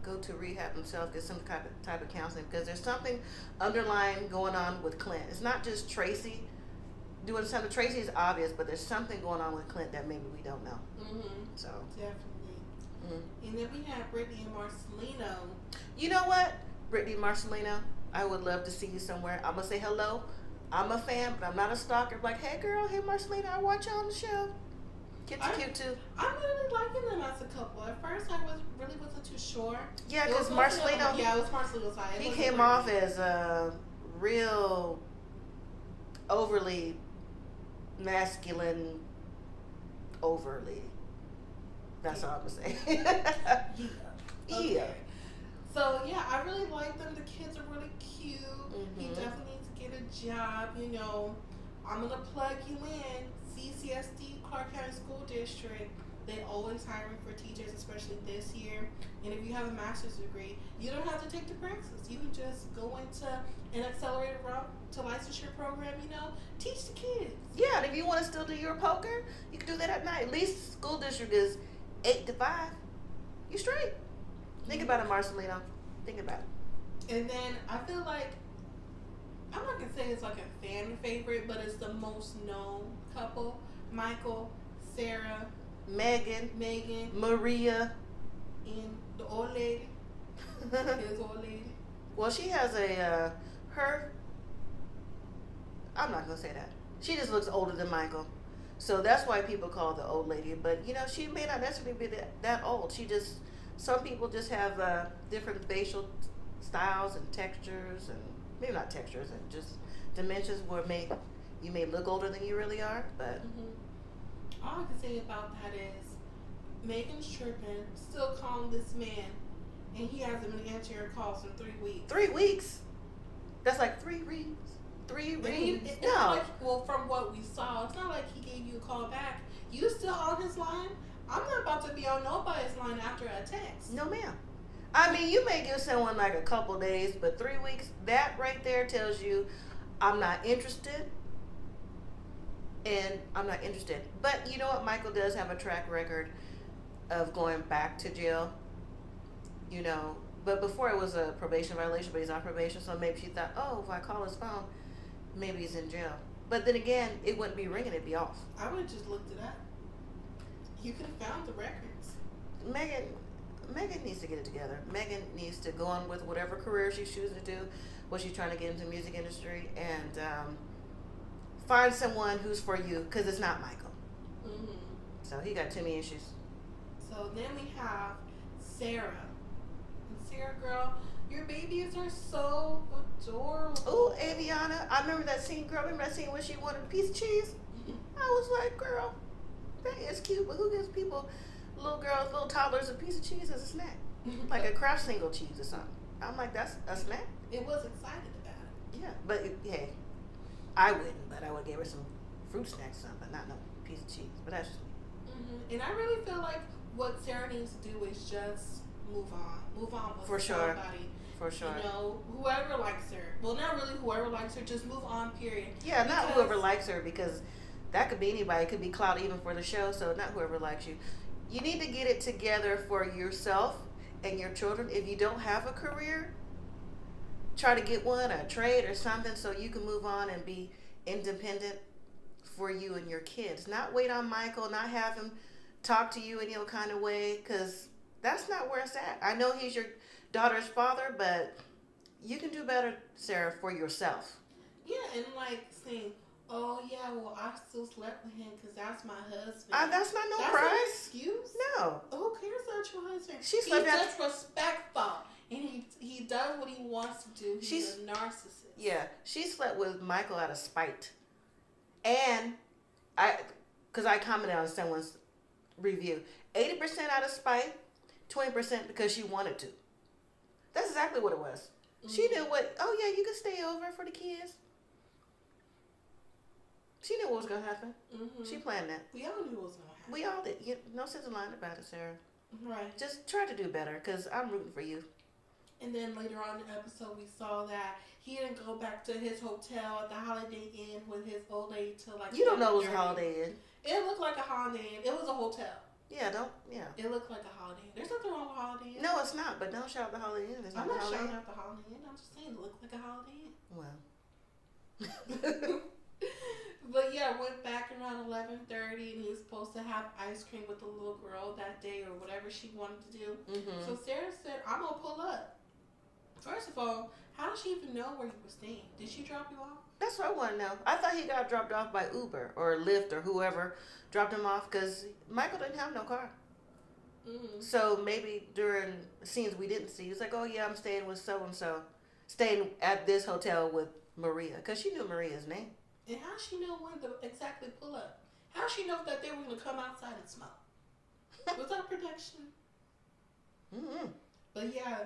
go to rehab himself, get some type of counseling, because there's something underlying going on with Clint. It's not just Tracy doing something. Tracy is obvious, but there's something going on with Clint that maybe we don't know. So Definitely. And then we have Brittany and Marcelino. You know what, Brittany Marcelino, I would love to see you somewhere. I'm gonna say hello. I'm a fan, but I'm not a stalker. Like, hey girl, hey Marcelino, I watch you on the show. Kids are cute too. I'm really liking them as a couple. At first, I wasn't too sure. Yeah, because Marcelino. Yeah, it was Marcelino's side. He came off as a real overly masculine. That's all I'm saying. Yeah. Okay. Yeah. So yeah, I really like them. The kids are really cute. He definitely needs to get a job. I'm gonna plug you in. CCSD, Clark County School District. They always hiring for teachers, especially this year. And if you have a master's degree, you don't have to take the praxis. You can just go into an accelerated route to licensure program. Teach the kids. Yeah, and if you want to still do your poker, you can do that at night. At least school district is 8 to 5. You straight. Think about it, Marcelino. Think about it. And then I feel like, I'm not gonna say it's like a fan favorite, but it's the most known couple. Michael, Sarah, Megan, Maria, and the old lady. His old lady. Well, she has I'm not gonna say that. She just looks older than Michael. So that's why people call her the old lady. But, she may not necessarily be that old. Some people just have different facial styles and textures, and maybe not textures, and just dimensions where you may look older than you really are. But all I can say about that is Megan's tripping, still calling this man, and he hasn't been answering her calls in 3 weeks. 3 weeks? That's like 3 rings. 3 rings. It's not like, well, from what we saw, it's not like he gave you a call back. You still on his line? I'm not about to be on nobody's line after a text. No, ma'am. I mean, you may give someone like a couple days, but 3 weeks, that right there tells you I'm not interested. And I'm not interested. But you know what? Michael does have a track record of going back to jail. But before it was a probation violation, but he's on probation, so maybe she thought, oh, if I call his phone, maybe he's in jail. But then again, it wouldn't be ringing, it'd be off. I would have just looked it up. You could have found the records. Megan needs to get it together. Megan needs to go on with whatever career she's choosing to do, what she's trying to get into the music industry, and find someone who's for you, because it's not Michael. So he got too many issues. So then we have Sarah. And Sarah, girl, your babies are so adorable. Ooh, Aviana I remember that scene, girl. Remember that scene when she wanted a piece of cheese? I was like, girl, that is cute, but who gives people, little girls, little toddlers, a piece of cheese as a snack? Like a Kraft single cheese or something. I'm like, that's a snack? It was excited about it. Yeah, but hey, I wouldn't, but I would give her some fruit snacks or something, but not no piece of cheese. But that's just me. And I really feel like what Sarah needs to do is just move on with For sure. somebody. For sure. You know, whoever likes her. Well, not really whoever likes her. Just move on. Period. Yeah, not whoever likes her, because that could be anybody. It could be clout even for the show. So not whoever likes you. You need to get it together for yourself and your children. If you don't have a career, try to get one, a trade or something, so you can move on and be independent for you and your kids. Not wait on Michael. Not have him talk to you any kind of way, because that's not where it's at. I know he's your daughter's father, but you can do better, Sarah, for yourself. Yeah, and like saying, oh yeah, well I still slept with him because that's my husband. That's not no that's prize. An excuse? No. Who cares about your husband? She slept He's disrespectful, and he does what he wants to do. He's a narcissist. Yeah, she slept with Michael out of spite, and because I commented on someone's review, 80% out of spite, 20% because she wanted to. That's exactly what it was. She knew what. Oh yeah, you can stay over for the kids. She knew what was gonna happen. She planned that. We all knew what was gonna happen. We all did. No sense of lying about it, Sarah. Right. Just try to do better, because I'm rooting for you. And then later on in the episode, we saw that he didn't go back to his hotel at the Holiday Inn with his old lady till like. You don't know it was a Holiday Inn. It looked like a Holiday Inn. It was a hotel. Yeah, It looked like a Holiday Inn. There's nothing wrong with Holiday Inn. No, it's not. But don't shout out the Holiday Inn. I'm not shouting out the Holiday Inn. I'm just saying it looked like a Holiday Inn. Well. But yeah, went back around 11:30, and he was supposed to have ice cream with the little girl that day or whatever she wanted to do. So Sarah said, "I'm gonna pull up." First of all, how did she even know where you were staying? Did she drop you off? That's what I want to know. I thought he got dropped off by Uber or Lyft or whoever dropped him off, because Michael didn't have no car. So maybe during scenes we didn't see, he was like, "Oh yeah, I'm staying with so and so, staying at this hotel with Maria," because she knew Maria's name. And how she know when to exactly pull up? How she know that they were going to come outside and smoke? Was that production? But yeah,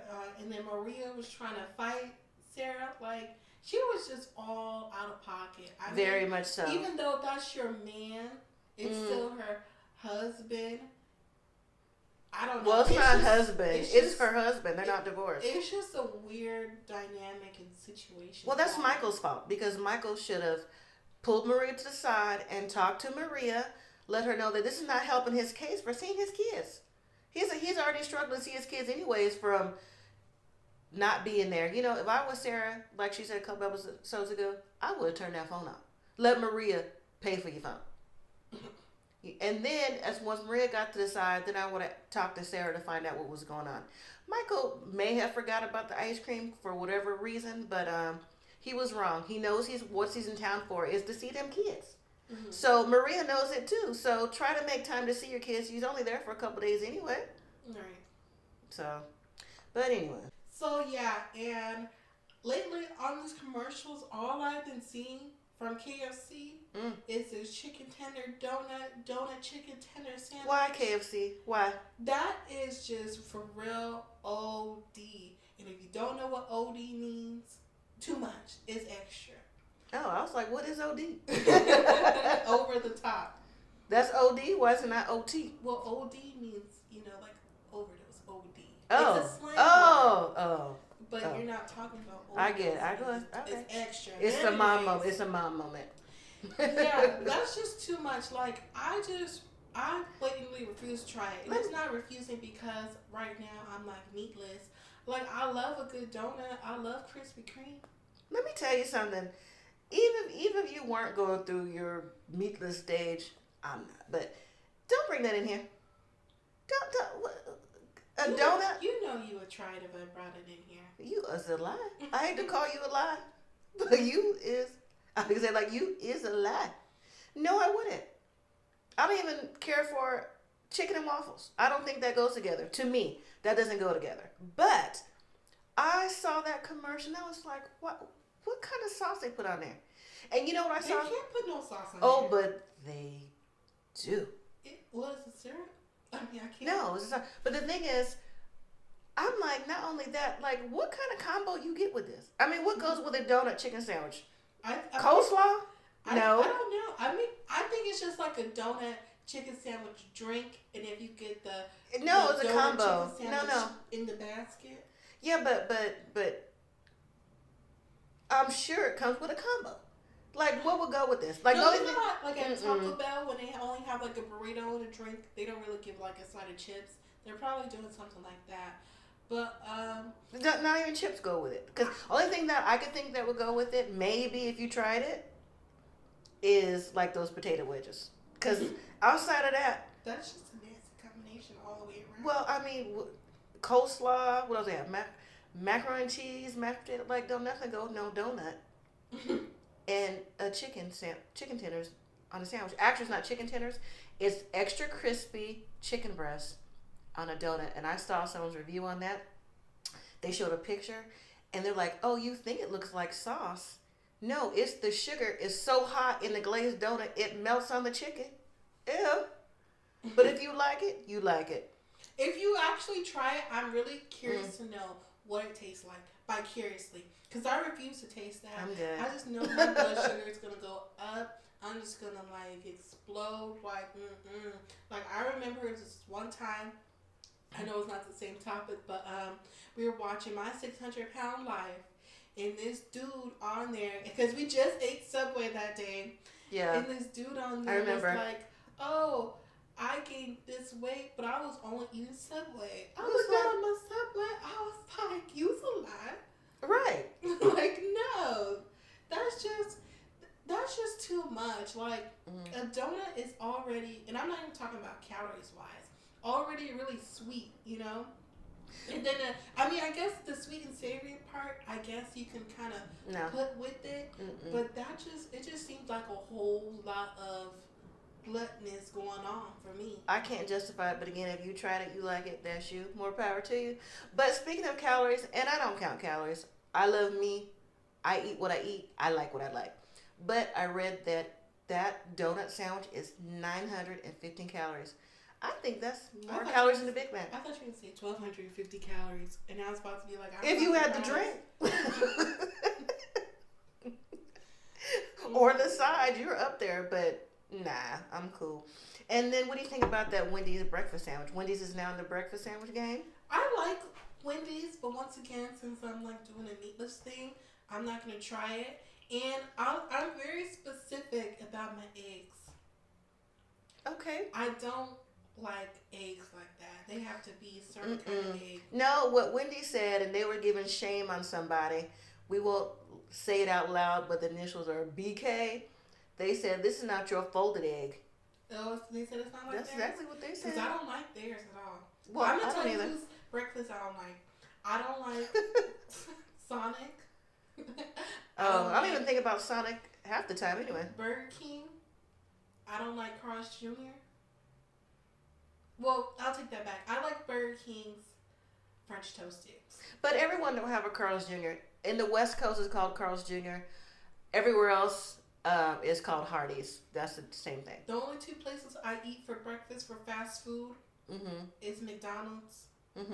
and then Maria was trying to fight Sarah. Like, she was just all out of pocket. Very much so. Even though that's your man, it's still her husband. I don't know. Well, it's not husband. It's her husband. They're not divorced. It's just a weird dynamic and situation. Well, that's Michael's fault, because Michael should have pulled Maria to the side and talked to Maria, let her know that this is not helping his case for seeing his kids. He's already struggling to see his kids anyways from not being there. You know, if I was Sarah, like she said a couple episodes ago, I would have turned that phone off. Let Maria pay for your phone. And then, once Maria got to the side, then I would have talked to Sarah to find out what was going on. Michael may have forgot about the ice cream for whatever reason, but he was wrong. He knows what he's in town for is to see them kids. So Maria knows it too. So try to make time to see your kids. He's only there for a couple days anyway. Right. So, but anyway. So yeah, and lately on these commercials, all I've been seeing from KFC is this chicken tender donut chicken tender sandwich. Why KFC? Why? That is just for real OD. And if you don't know what OD means, too much. It's extra. Oh, I was like, what is OD? Over the top. That's OD? Why is it not OT? Well, OD means, like overdose. OD. Oh. It's a slang word. Oh. But you're not talking about overdose. I get it. It's extra. It's a mom moment. It's a mom moment. Yeah, that's just too much. Like, I blatantly refuse to try it. And it's not refusing because right now I'm like meatless. Like, I love a good donut. I love Krispy Kreme. Let me tell you something. Even if you weren't going through your meatless stage, I'm not. But don't bring that in here. Donut? You know you would try it if I brought it in here. You is a lie. I hate to call you a lie. But you is a lie. No, I wouldn't. I don't even care for chicken and waffles. I don't think that goes together. To me, that doesn't go together. But I saw that commercial and I was like, what? what kind of sauce they put on there? And you know what I They saw? can't put no sauce on Oh, there. but they do. What is it, syrup? I mean, I can't. No, it's not. But the thing is, I'm like, not only that, like, what kind of combo you get with this? I mean, what goes with a donut chicken sandwich? Coleslaw? No. I don't know. I mean, I think it's just like a donut chicken sandwich drink, and if you get the it's a combo. No. in the basket. Yeah, but I'm sure it comes with a combo. Like, what would go with this? Like, no, thing, not like at Taco Bell when they only have like a burrito and a drink. They don't really give like a side of chips. They're probably doing something like that. But not even chips go with it. Because only thing that I could think that would go with it, maybe if you tried it, is like those potato wedges. Because outside of that, that's just a nasty combination all the way around. Well, I mean, coleslaw. What else they have? Macaroni and cheese, mashed potato. Like, don't nothing go no donut. And a chicken tenders on a sandwich. Actually, it's not chicken tenders. It's extra crispy chicken breast on a donut. And I saw someone's review on that. They showed a picture, and they're like, "Oh, you think it looks like sauce? No, it's the sugar is so hot in the glazed donut it melts on the chicken. Ew. But if you like it, you like it. If you actually try it, I'm really curious to know what it tastes like vicariously. Because I refuse to taste that. I'm good. I just know my blood sugar is going to go up. I'm just going to like explode. Like I remember this one time, I know it's not the same topic, but we were watching My 600-Pound Life. And this dude on there, because we just ate Subway that day. Yeah. And this dude on there was like, oh, I gained this weight, but I was only eating Subway. I was on my Subway. I was like, you's a lie. Right. Like, no. That's just too much. Like, a donut is already, and I'm not even talking about calories-wise, already really sweet, you know? And then, I guess the sweet and savory part, I guess you can kind of put with it. But it just seems like a whole lot of gluttonous going on for me. I can't justify it, but again, if you tried it, you like it, that's you. More power to you. But speaking of calories, and I don't count calories, I love me. I eat what I eat. I like what I like. But I read that donut sandwich is 915 calories. I think that's more calories than the Big Mac. I thought you were going to say 1,250 calories. And I was about to be like, if you had the drink. Or the side, you're up there. But nah, I'm cool. And then what do you think about that Wendy's breakfast sandwich? Wendy's is now in the breakfast sandwich game? I like Wendy's, but once again, since I'm like doing a meatless thing, I'm not going to try it. And I'm very specific about my eggs. Okay. I don't like eggs like that. They have to be a certain kind of egg. No, what Wendy said, and they were giving shame on somebody. We won't say it out loud, but the initials are BK. They said, this is not your folded egg. Oh, they said it's not like That's theirs? exactly what they said. Because I don't like theirs at all. Well, I'm going to tell you either. whose breakfast I don't like. I don't like Sonic. I don't even think about Sonic half the time anyway. Burger King. I don't like Carl's Jr. Well, I'll take that back. I like Burger King's French toast sticks. But everyone don't have a Carl's Jr. In the West Coast, it's called Carl's Jr. Everywhere else is called Hardee's. That's the same thing. The only two places I eat for breakfast for fast food is McDonald's and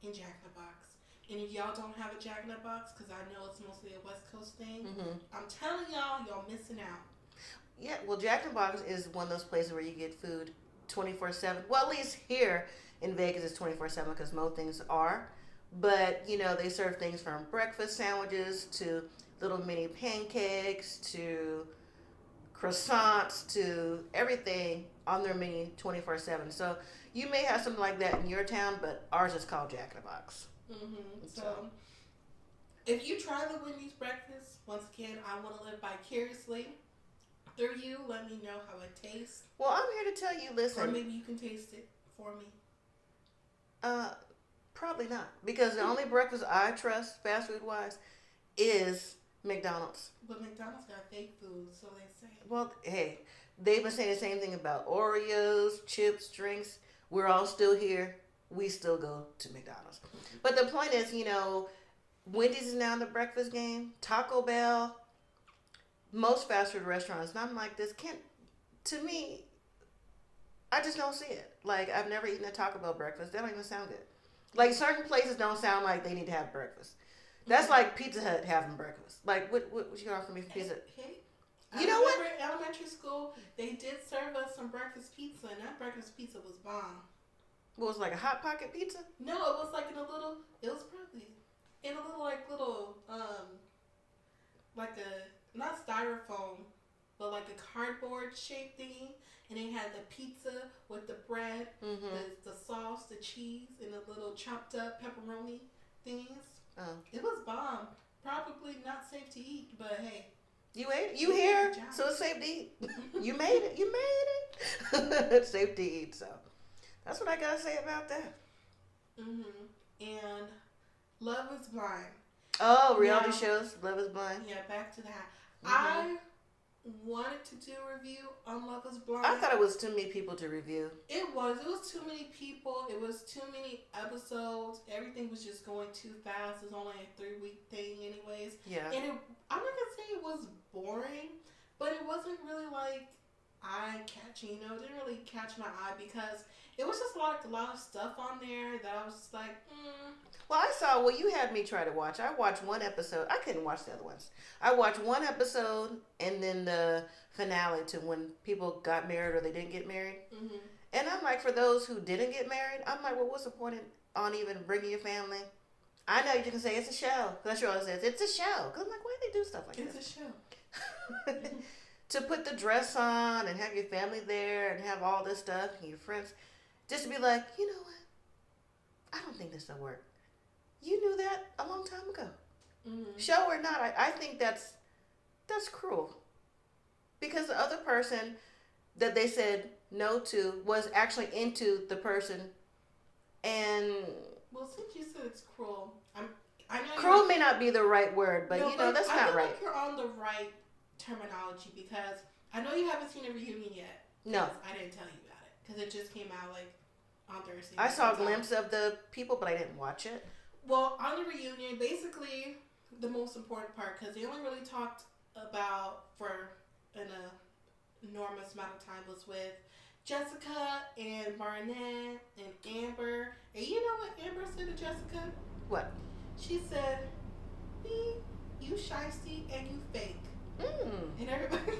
Jack in the Box. And if y'all don't have a Jack in the Box, because I know it's mostly a West Coast thing, I'm telling y'all missing out. Yeah, well, Jack in the Box is one of those places where you get food 24/7. Well, at least here in Vegas it's 24/7 because most things are. But, you know, they serve things from breakfast sandwiches to little mini pancakes to croissants to everything on their menu 24/7. So you may have something like that in your town, but ours is called Jack in the Box. So if you try the Wendy's breakfast, once again, I want to live vicariously through you. Let me know how it tastes. Well, I'm here to tell you, listen. Or maybe you can taste it for me. Probably not. Because the only breakfast I trust, fast food wise, is McDonald's. But McDonald's got fake food, so they say. Well, hey, they've been saying the same thing about Oreos, chips, drinks. We're all still here. We still go to McDonald's. But the point is, you know, Wendy's is now in the breakfast game. Taco Bell, most fast food restaurants. And I'm like, this can't, to me, I just don't see it. Like, I've never eaten a Taco Bell breakfast. They don't even sound good. Like, certain places don't sound like they need to have breakfast. That's like Pizza Hut having breakfast. Like, what you gonna offer me for pizza? Hey, You know what? in elementary school, they did serve us some breakfast pizza, and that breakfast pizza was bomb. What was it, like a Hot Pocket pizza? No, it was like in a little. It was probably in a little like a not styrofoam, but like a cardboard shaped thingy, and they had the pizza with the bread, the sauce, the cheese, and the little chopped up pepperoni things. Oh. It was bomb. Probably not safe to eat, but hey. You ate it? You here? So it's safe to eat. You made it. You made it. It's safe to eat, so that's what I gotta say about that. And Love is Blind. Oh, reality shows. Love is Blind. Yeah, back to that. I wanted to do a review on Love is Blind. I thought it was too many people to review. It was too many people. It was too many episodes. Everything was just going too fast. It was only a 3-week thing anyways. Yeah. And I'm not going to say it was boring, but it wasn't really like eye-catching. You know, it didn't really catch my eye because it was just like a lot of stuff on there that I was just like, Well, you had me try to watch. I watched one episode. I couldn't watch the other ones. I watched one episode and then the finale to when people got married or they didn't get married. And I'm like, for those who didn't get married, I'm like, well, what's the point on even bringing your family? I know you can say it's a show. That's what I says. It's a show. Because I'm like, why do they do stuff like this? It's a show. To put the dress on and have your family there and have all this stuff and your friends. Just to be like, you know what? I don't think this will work. You knew that a long time ago. Show or not, I think that's cruel. Because the other person that they said no to was actually into the person. And well, since you said it's cruel, I know cruel may not be the right word, but that's not right. I feel like you're on the right terminology because I know you haven't seen a reunion yet. No. I didn't tell you about it because it just came out like on Thursday. I saw a glimpse of the people, but I didn't watch it. Well, on the reunion, basically the most important part, because they only really talked about for an enormous amount of time, was with Jessica and Barnett and Amber. And you know what Amber said to Jessica? What? She said, "Me, you shiesty and you fake." And everybody,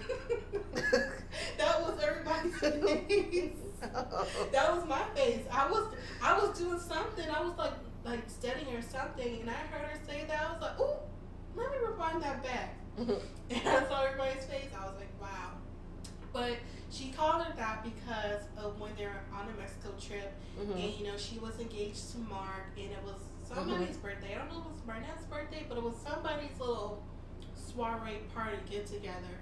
that was everybody's face. That was my face. I was doing something. I was like studying or something, and I heard her say that. I was like, "Ooh, let me rewind that back." And I saw everybody's face. I was like, "Wow." But she called her that because of when they were on a Mexico trip, and she was engaged to Mark, and it was somebody's birthday. I don't know if it was Barnett's birthday, but it was somebody's little soiree party get together.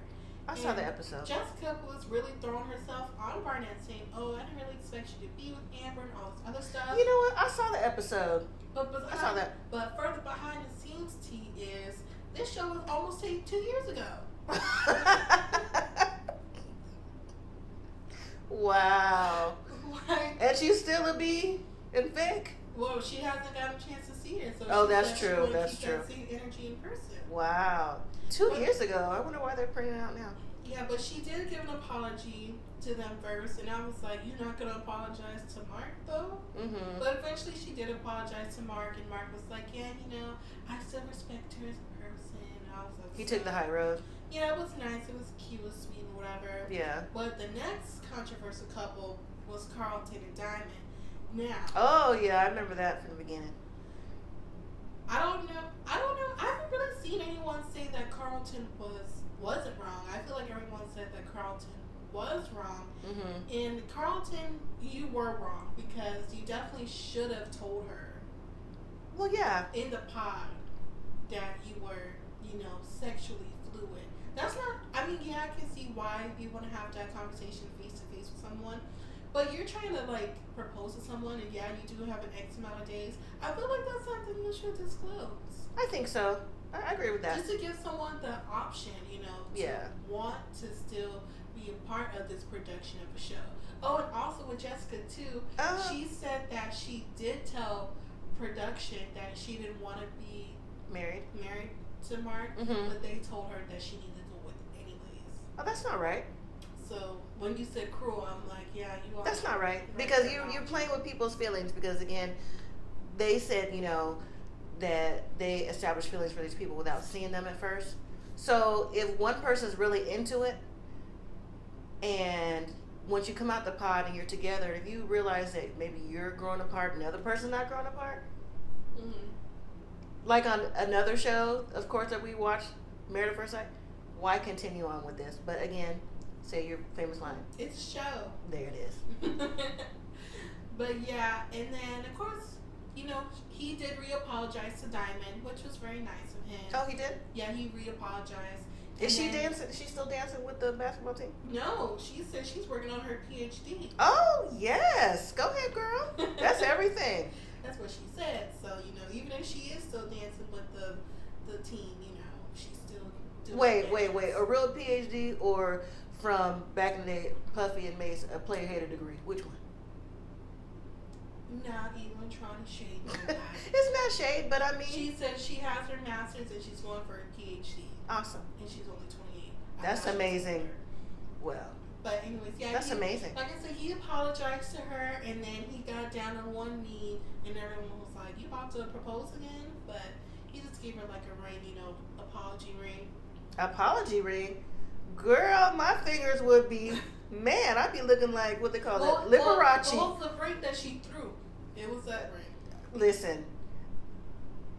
I saw the episode. Jessica was really throwing herself on Barnett, saying, "Oh, I didn't really expect you to be with Amber and all this other stuff." You know what? I saw the episode. I saw that. But further behind the scenes tea is this show was almost 2 years ago. Wow. Like, and she's still a B in fake? Well, she hasn't gotten a chance to see it. So that's true. That's true. See energy in person. Wow. 2 years ago. I wonder why they're putting it out now. Yeah, but she did give an apology to them first, and I was like, "You're not gonna apologize to Mark, though." But eventually, she did apologize to Mark, and Mark was like, "Yeah, I still respect her as a person." And I was like, he took the high road. Yeah, it was nice. It was cute, it was sweet, and whatever. Yeah. But the next controversial couple was Carlton and Diamond. Now. Oh yeah, I remember that from the beginning. I don't know. I haven't really seen anyone say that Carlton wasn't wrong. I feel like everyone said that Carlton was wrong. And Carlton, you were wrong because you definitely should have told her. Well, yeah. In the pod that you were, sexually fluid. That's not. I mean, yeah, I can see why you want to have that conversation face to face with someone. But you're trying to propose to someone, and yeah, you do have an X amount of days. I feel like that's something you should disclose. I think so. I agree with that. Just to give someone the option, to want to still be a part of this production of a show. Oh, and also with Jessica too, she said that she did tell production that she didn't want to be Married. married to Mark, Mm-hmm. but they told her that she needed to go with it anyways. Oh, that's not right. So when you said cruel, I'm like, yeah, you are. That's not right because you're playing with people's feelings. Because again, they said that they established feelings for these people without seeing them at first. So if one person's really into it, and once you come out the pod and you're together, if you realize that maybe you're growing apart and the other person's not growing apart, Mm-hmm. like on another show, of course, that we watched, Married at First Sight, why continue on with this? But again, say your famous line. It's a show. There it is. But yeah, and then of course, he did re-apologize to Diamond, which was very nice of him. Oh, he did? Yeah, he re-apologized. Is she dancing? Is she still dancing with the basketball team? No, she said she's working on her PhD. Oh, yes. Go ahead, girl. That's everything. That's what she said. So, even if she is still dancing with the team, she's still doing Wait. A real PhD or from back in the day, Puffy and Mace, a player hater degree? Which one? Not even trying to shade nobody. It's not shade, but I mean. She said she has her master's and she's going for her PhD. Awesome. And she's only 28. That's amazing. Well. But anyways, yeah. That's amazing. Like I said, he apologized to her and then he got down on one knee and everyone was like, you about to propose again? But he just gave her like a ring, apology ring. Apology ring? Girl, my fingers would be, man, I'd be looking like, what they call it? Liberace. Well, the ring that she threw. It was that ring. Listen,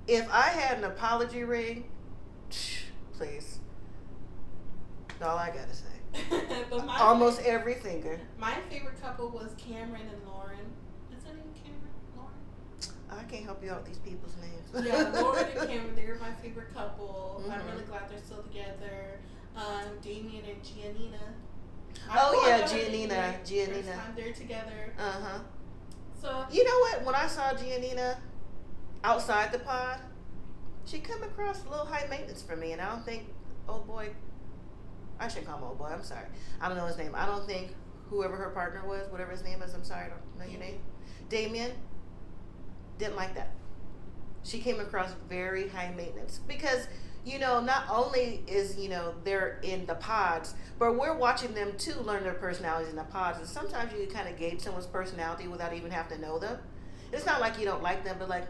if I had an apology ring, please. That's all I gotta say. But almost every finger. My favorite couple was Cameron and Lauren. Is her name Cameron? Lauren? I can't help you out with these people's names. Yeah, Lauren and Cameron, they're my favorite couple. Mm-hmm. I'm really glad they're still together. Damien and Giannina. Giannina. First time they're together. Uh-huh. So you know what? When I saw Giannina outside the pod, she come across a little high maintenance for me, and I don't think, old boy, I shouldn't call him old boy, I'm sorry. I don't know his name. I don't think whoever her partner was, whatever his name is, I'm sorry, I don't know your name. Damien, didn't like that. She came across very high maintenance because, not only is, they're in the pods, but we're watching them too learn their personalities in the pods. And sometimes you can kind of gauge someone's personality without even having to know them. It's not like you don't like them, but like,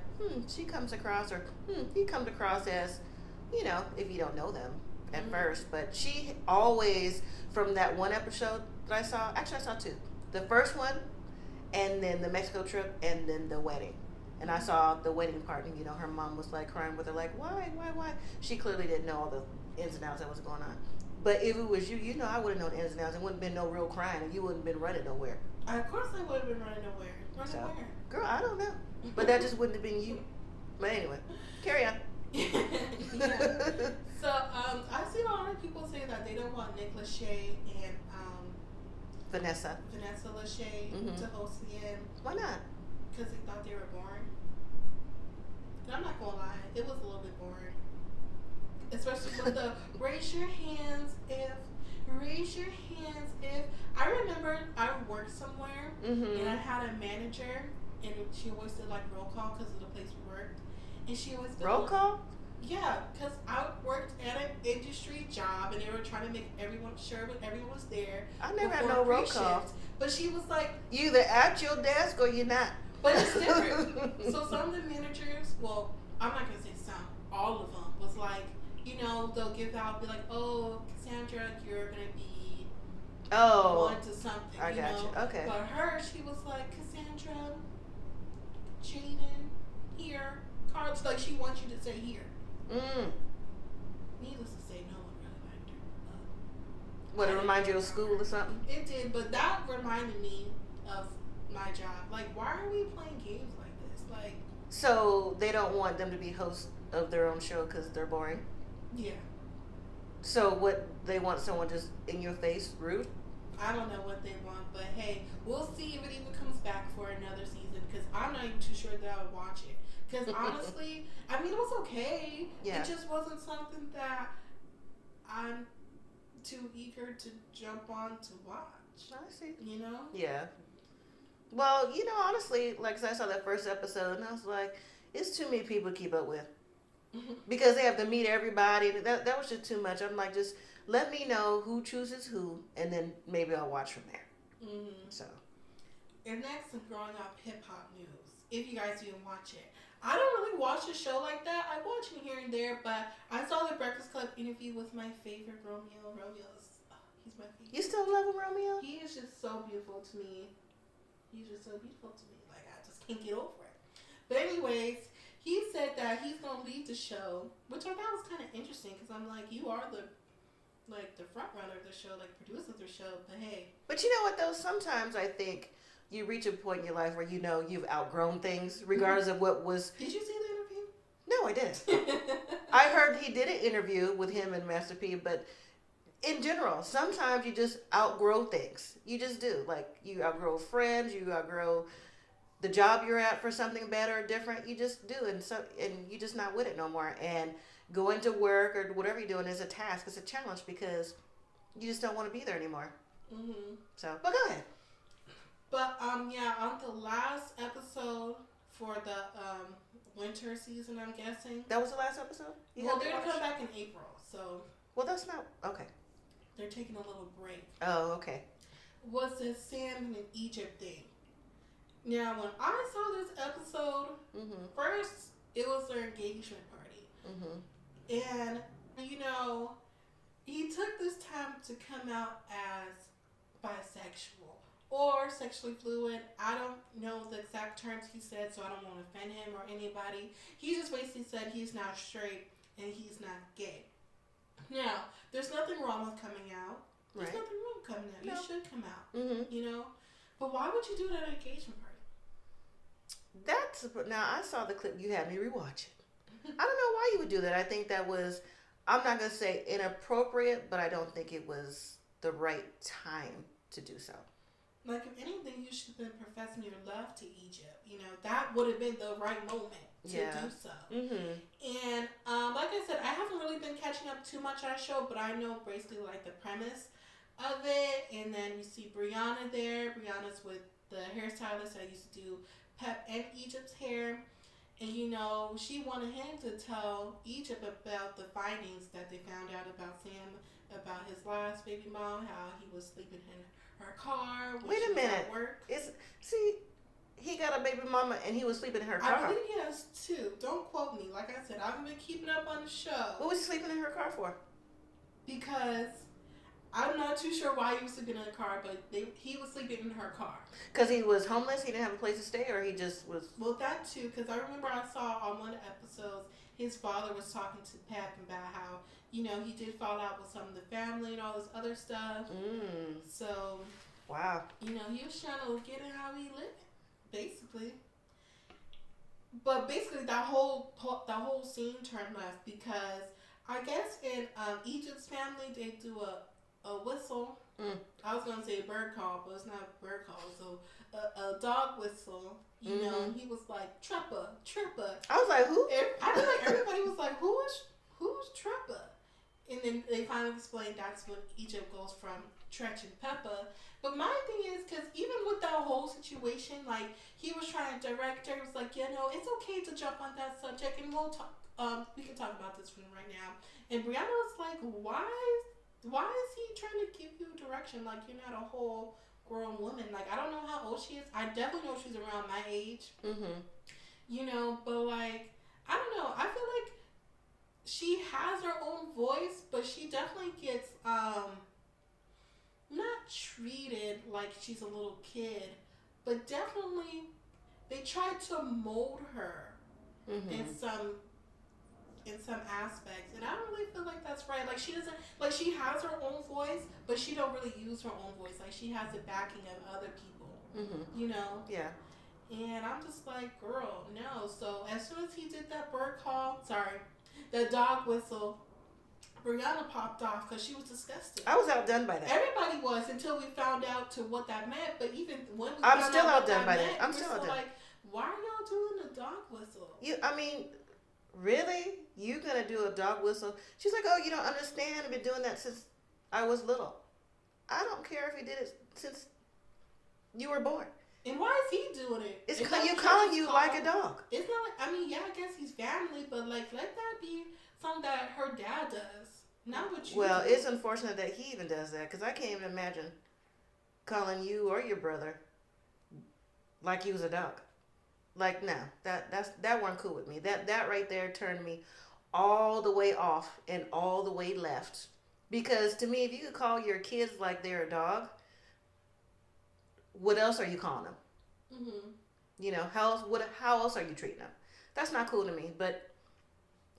she comes across, or he comes across as, if you don't know them at first. But she always, from that one episode that I saw, actually I saw two. The first one, and then the Mexico trip, and then the wedding. And I saw the wedding part, and her mom was like crying with her, like, why? She clearly didn't know all the ins and outs that was going on. But if it was you, I would have known the ins and outs. It wouldn't have been no real crying, and you wouldn't have been running nowhere. of course I would have been running nowhere. Running where? Girl, I don't know. But that just wouldn't have been you. But anyway, carry on. Yeah. So I've seen a lot of people say that they don't want Nick Lachey and Vanessa Lachey to host the end. Why not? Because they thought they were boring. And I'm not gonna lie, it was a little bit boring. Especially with the raise your hands if. I remember I worked somewhere and I had a manager and she always did like roll call because of the place we worked. And she always did roll call? Yeah, because I worked at an industry job and they were trying to make everyone sure that everyone was there. I never had no roll call. But she was like, you either at your desk or you're not. But it's different. So some of the managers, well, I'm not gonna say some, all of them was like, they'll give out, be like, oh, Cassandra, you're gonna be one to something. I got you. Okay. But her, she was like, Cassandra, Jaden, here, Carlos, like she wants you to say here. Needless to say, no one really liked her. What, it remind you of school or something? It did, but that reminded me of my job. Like, why are we playing games like this? Like, so they don't want them to be hosts of their own show because they're boring? Yeah. So what, they want someone just in your face, rude? I don't know what they want, but hey, we'll see if it even comes back for another season because I'm not even too sure that I would watch it. Because honestly, I mean, it was okay. Yeah. It just wasn't something that I'm too eager to jump on to watch. I see. Yeah. Well, honestly, like I saw that first episode and I was like, it's too many people to keep up with. because they have to meet everybody. That was just too much. I'm like, just let me know who chooses who, and then maybe I'll watch from there. So. And next, I'm growing up hip hop news. If you guys even watch it, I don't really watch a show like that. I watch it here and there, but I saw the Breakfast Club interview with my favorite Romeo. He's my favorite. You still love him, Romeo? He is just so beautiful to me. He's just so beautiful to me. Like, I just can't get over it. But anyways, he said that he's gonna leave the show, which I thought was kind of interesting because I'm like, you are the front runner of the show, like producer of the show. But hey. But you know what though? Sometimes I think you reach a point in your life where you know you've outgrown things, regardless of what was. Did you see the interview? No, I didn't. I heard he did an interview with him and Master P, but in general, sometimes you just outgrow things. You just do. Like, you outgrow friends, you outgrow the job you're at for something better or different. You just do, and you're just not with it no more. And going to work or whatever you're doing is a task. It's a challenge because you just don't want to be there anymore. So, but go ahead. But yeah, on the last episode for the winter season, I'm guessing. That was the last episode? Well, they're gonna come back in April, so. Well, that's not okay. They're taking a little break. Oh, okay. Was the Sam and Egypt thing? Now, when I saw this episode, first it was their engagement party, and you know, he took this time to come out as bisexual or sexually fluid. I don't know the exact terms he said, so I don't want to offend him or anybody. He just basically said he's not straight and he's not gay. Now, there's nothing wrong with coming out. There's nothing wrong with coming out. No. You should come out. You know? But why would you do that at an engagement party? Now, I saw the clip. You had me rewatch it. I don't know why you would do that. I think that was, I'm not going to say inappropriate, but I don't think it was the right time to do so. Like, if anything, you should have been professing your love to Egypt. You know, that would have been the right moment to do so. And like I said, I haven't really been catching up too much on that show, but I know basically like the premise of it. And then you see Brianna there. Brianna's with the hairstylist that used to do Pep and Egypt's hair. And you know, she wanted him to tell Egypt about the findings that they found out about Sam, about his last baby mom, how he was sleeping in her car. Wait a minute. He got a baby mama and he was sleeping in her car. I believe he has two. Don't quote me. Like I said, I haven't been keeping up on the show. What was he sleeping in her car for? Because I'm not too sure why he was sleeping in the car, but he was sleeping in her car. Because he was homeless, he didn't have a place to stay, or he just was... Well, that too, because I remember I saw on one of the episodes, his father was talking to Pep about how, you know, he did fall out with some of the family and all this other stuff. So... Wow. You know, he was trying to get in how he lived, basically. But basically, that whole scene turned left because I guess in Egypt's family, they do a whistle. I was going to say a bird call, but it's not a bird call. So a dog whistle, you know, and he was like, Treppa. I was like, who? I feel like everybody was like, who's Treppa? And then they finally explained that's what Egypt goes from Tretch and Peppa. But my thing is, because even with that whole situation, like, he was trying to direct her. He was like, you know, it's okay to jump on that subject, and we'll talk. We can talk about this one right now. And Brianna was like, why is he trying to give you direction? Like, you're not a whole grown woman. Like, I don't know how old she is. I definitely know she's around my age. You know, but, like, I don't know. I feel like she has her own voice, but she definitely gets, not treated like she's a little kid, but definitely they tried to mold her in some aspects, and I don't really feel like that's right. Like, she doesn't, like, she has her own voice, but she don't really use her own voice. Like, she has the backing of other people, you know? Yeah. And I'm just like, girl, no. So as soon as he did that the dog whistle, Brianna popped off because she was disgusted. I was outdone by that. Everybody was until we found out to what that meant. But even when we I'm found still out outdone by that. I'm still outdone. like, why are y'all doing a dog whistle? I mean, really? You gonna do a dog whistle? She's like, oh, you don't understand. I've been doing that since I was little. I don't care if you did it since you were born. And why is he doing it? It's you calling you like a dog. It's not like, I mean, yeah, I guess he's family, but like, let that be something that her dad does, not what you. Well, do. it's unfortunate that he even does that, because I can't even imagine calling you or your brother like you was a dog. Like, no, that wasn't cool with me. That right there turned me all the way off and all the way left. Because to me, if you could call your kids like they're a dog, what else are you calling them? Mm-hmm. You know, how else are you treating them? That's not cool to me. But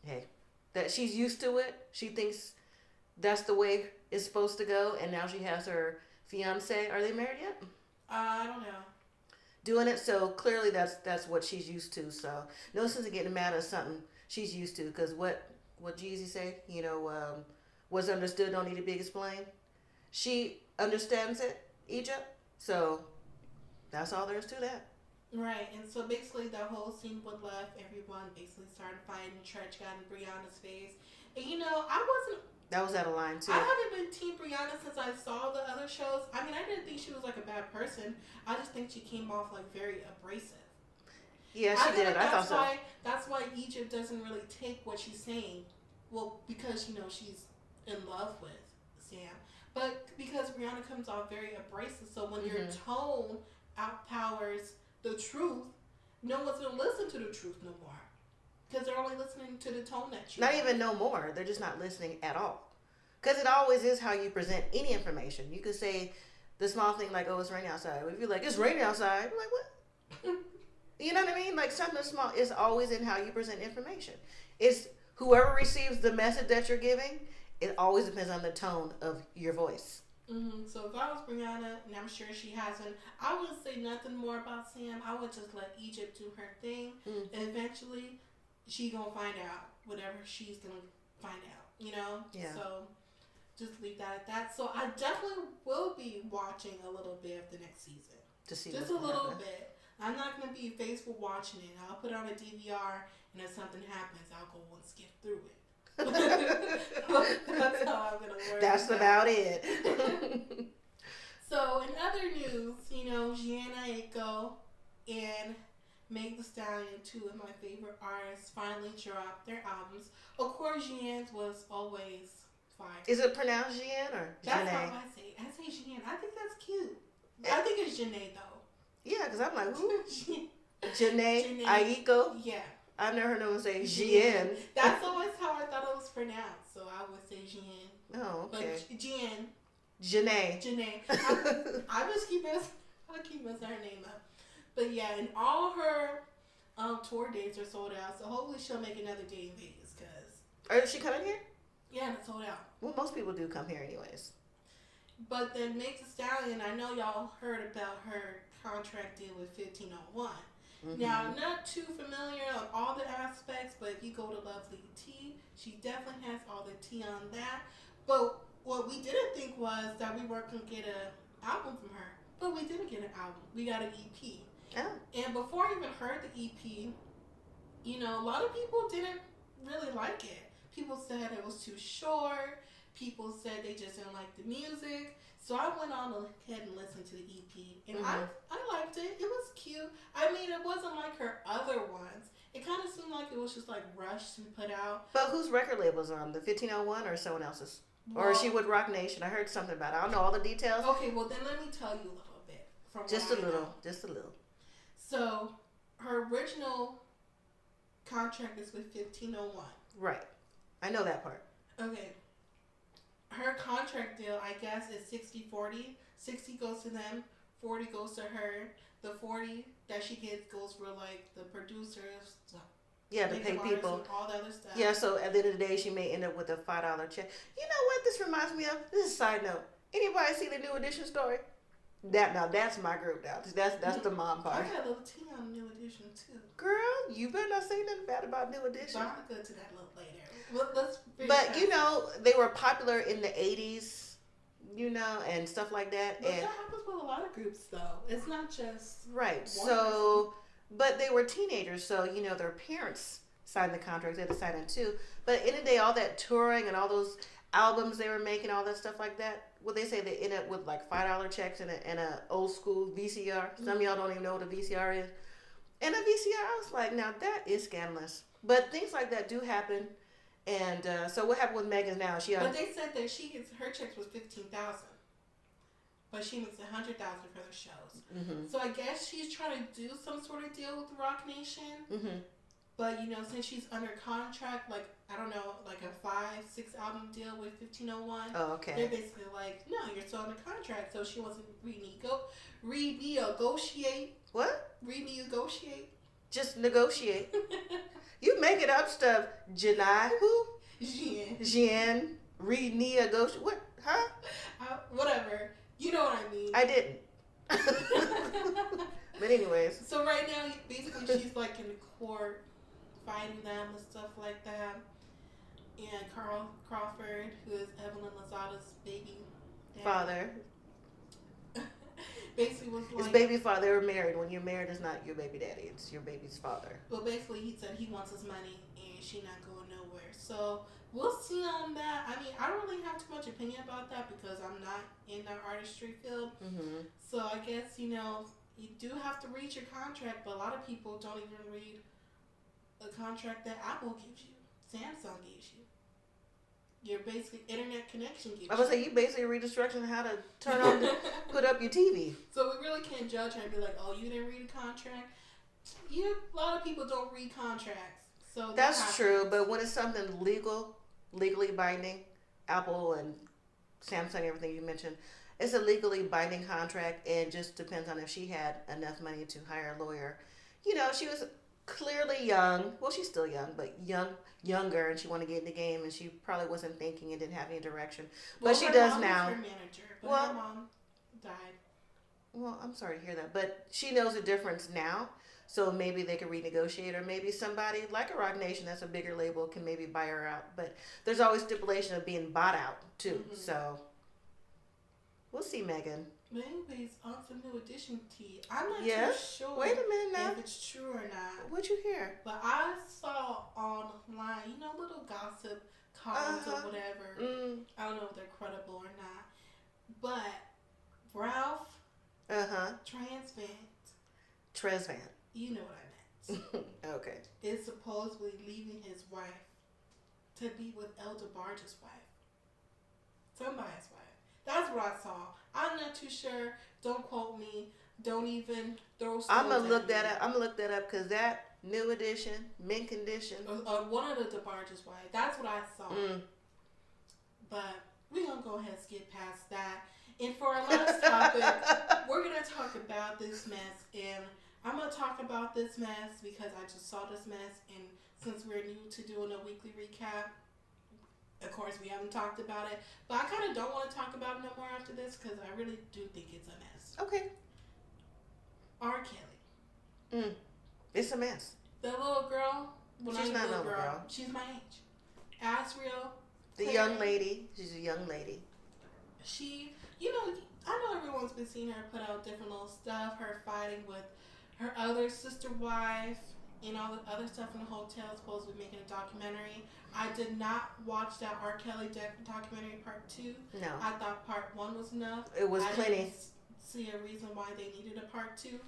hey, that she's used to it. She thinks that's the way it's supposed to go, and now she has her fiance. Are they married yet? I don't know. Doing it, so clearly that's what she's used to. So no sense in getting mad at something she's used to, because what Jeezy say? You know, what's understood don't need to be explained. She understands it, Egypt. So that's all there is to that. Right, and so basically the whole scene with left, everyone basically started fighting. Church got in Brianna's face, and you know, That was out of line too. I haven't been Team Brianna since I saw the other shows. I mean, I didn't think she was like a bad person. I just think she came off like very abrasive. Yeah, she did. Like I thought so. That's why Egypt doesn't really take what she's saying. Well, because you know she's in love with Sam, but because Brianna comes off very abrasive. So when your tone outpowers the truth, no one's gonna listen to the truth no more. Because they're only listening to the tone that you Not have. even no more. They're just not listening at all. Because it always is how you present any information. You could say the small thing like, oh, it's raining outside. If you're like, it's raining outside, I'm like, what? You know what I mean? Like something small is always in how you present information. It's whoever receives the message that you're giving, it always depends on the tone of your voice. Mm-hmm. So if I was Brianna, and I'm sure she hasn't, I wouldn't say nothing more about Sam. I would just let Egypt do her thing. And eventually she gonna find out whatever she's gonna find out, you know? Yeah. So just leave that at that. So I definitely will be watching a little bit of the next season. To see just a little bit. I'm not gonna be faithful watching it. I'll put it on a DVR, and if something happens, I'll go and skip through it. That's how I'm gonna work. That's about it. So in other news, you know, Jhené Aiko and Meg Thee Stallion, two of my favorite artists, finally dropped their albums. Of course, Jean's was always fire. Is it pronounced Jean or That's Jhené? how I say it. I say Jean. I think that's cute. I think it's Jhené though. Yeah, because I'm like, who? Jhené Aiko? Yeah. I've never heard no one say Jean. That's always how I thought it was pronounced, so I would say Jean. Oh, okay. But Jean. Jhené. I just keep messing her name up. But yeah, and all her tour dates are sold out, so hopefully she'll make another date in Vegas. Is she coming here? Yeah, it's sold out. Well, most people do come here anyways. But then Meg Thee Stallion, I know y'all heard about her contract deal with 1501. Now, I'm not too familiar on all the aspects, but if you go to Lovely T, she definitely has all the tea on that. But what we didn't think was that we weren't going to get an album from her. But we didn't get an album. We got an EP. Oh. And before I even heard the EP, you know, a lot of people didn't really like it. People said it was too short. People said they just didn't like the music. So I went on ahead and listened to the EP. And I liked it. It was cute. I mean, it wasn't like her other ones. It kind of seemed like it was just like rushed and put out. But whose record label was on? The 1501 or someone else's? Well, or is she with Rock Nation? I heard something about it. I don't know all the details. Okay, well then let me tell you a little bit. Just a little. So her original contract is with 1501. Right. I know that part. Okay. Her contract deal, I guess, is 60-40. 60 goes to them, 40 goes to her. The 40 that she gets goes for like the producers. Yeah, to pay people. All the other stuff. Yeah, so at the end of the day, she may end up with a $5 check. You know what this reminds me of? This is a side note. Anybody see the New Edition story? That's my group now. That's the mom part. I got a little tea on New Edition too. Girl, you better not say nothing bad about New Edition. But I'll go to that a little later. Let's but you know, they were popular in the 80s, you know, and stuff like that. But and that happens with a lot of groups though. It's not just right. So, but they were teenagers, so you know their parents signed the contract. They had to sign it too. But in the day, all that touring and all those albums they were making, all that stuff like that. Well, they say they end up with like $5 checks and a old school VCR. Some of y'all don't even know what a VCR is. And a VCR, I was like, now that is scandalous. But things like that do happen. And so what happened with Megan now? But they said that she gets her checks was $15,000, but she makes $100,000 for their shows. Mm-hmm. So I guess she's trying to do some sort of deal with Rock Nation. Mm-hmm. But since she's under contract, like I don't know, like a 5-6 album deal with 1501. Oh, okay. They're basically like, no, you're still under contract, so she wants to renegotiate. What? Renegotiate. Just negotiate. You making up stuff, Jhené. Who? Jen. Renegotiate. What? Huh? Whatever. You know what I mean. I didn't. But anyways. So right now, basically, she's like in court fighting them and stuff like that. And Carl Crawford, who is Evelyn Lozada's baby father, basically was like... His baby father, they were married. When you're married, it's not your baby daddy. It's your baby's father. Well, basically, he said he wants his money and she not going nowhere. So we'll see on that. I mean, I don't really have too much opinion about that because I'm not in the artistry field. Mm-hmm. So I guess, you do have to read your contract, but a lot of people don't even read a contract that Apple gives you, Samsung gives you. Your basic internet connection gives you. I was say you basically read instructions on how to turn on, put up your TV. So we really can't judge her and be like, oh, you didn't read a contract. A lot of people don't read contracts. So that's true, but when it's something legally binding, Apple and Samsung, everything you mentioned, it's a legally binding contract, and just depends on if she had enough money to hire a lawyer. She was clearly young. Well, she's still young, but younger, and she wanted to get in the game, and she probably wasn't thinking and didn't have any direction. But she does now. Her manager, but her mom died. Well, I'm sorry to hear that, but she knows the difference now. So maybe they could renegotiate, or maybe somebody like a Rock Nation that's a bigger label can maybe buy her out. But there's always stipulation of being bought out too. Mm-hmm. So we'll see, Megan. But anyways, on some new edition tea. I'm not too sure. Wait a minute now. If it's true or not. What'd you hear? But I saw online, little gossip columns or whatever. I don't know if they're credible or not. But Ralph Tresvant. You know what I meant. Okay. Is supposedly leaving his wife to be with El DeBarge's wife. Somebody's wife. That's what I saw. I'm not too sure. Don't quote me. Don't even throw stones I'm gonna look that up. I'm gonna look that up because that new edition, mint condition. One of the DeBarge's wife. That's what I saw. But we're gonna go ahead and skip past that. And for our last topic, we're gonna talk about this mess. And I'm gonna talk about this mess because I just saw this mess. And since we're new to doing a weekly recap, of course, we haven't talked about it, but I kind of don't want to talk about it no more after this because I really do think it's a mess. Okay. R.kelly. It's a mess. The little girl. She's not a little girl. She's my age. Asriel. The young lady. She's a young lady. She, I know everyone's been seeing her put out different little stuff. Her fighting with her other sister wife. And all the other stuff in the hotel, supposed to be making a documentary. I did not watch that R. Kelly documentary part 2. No. I thought part 1 was enough. It was plenty. I didn't see a reason why they needed a part 2,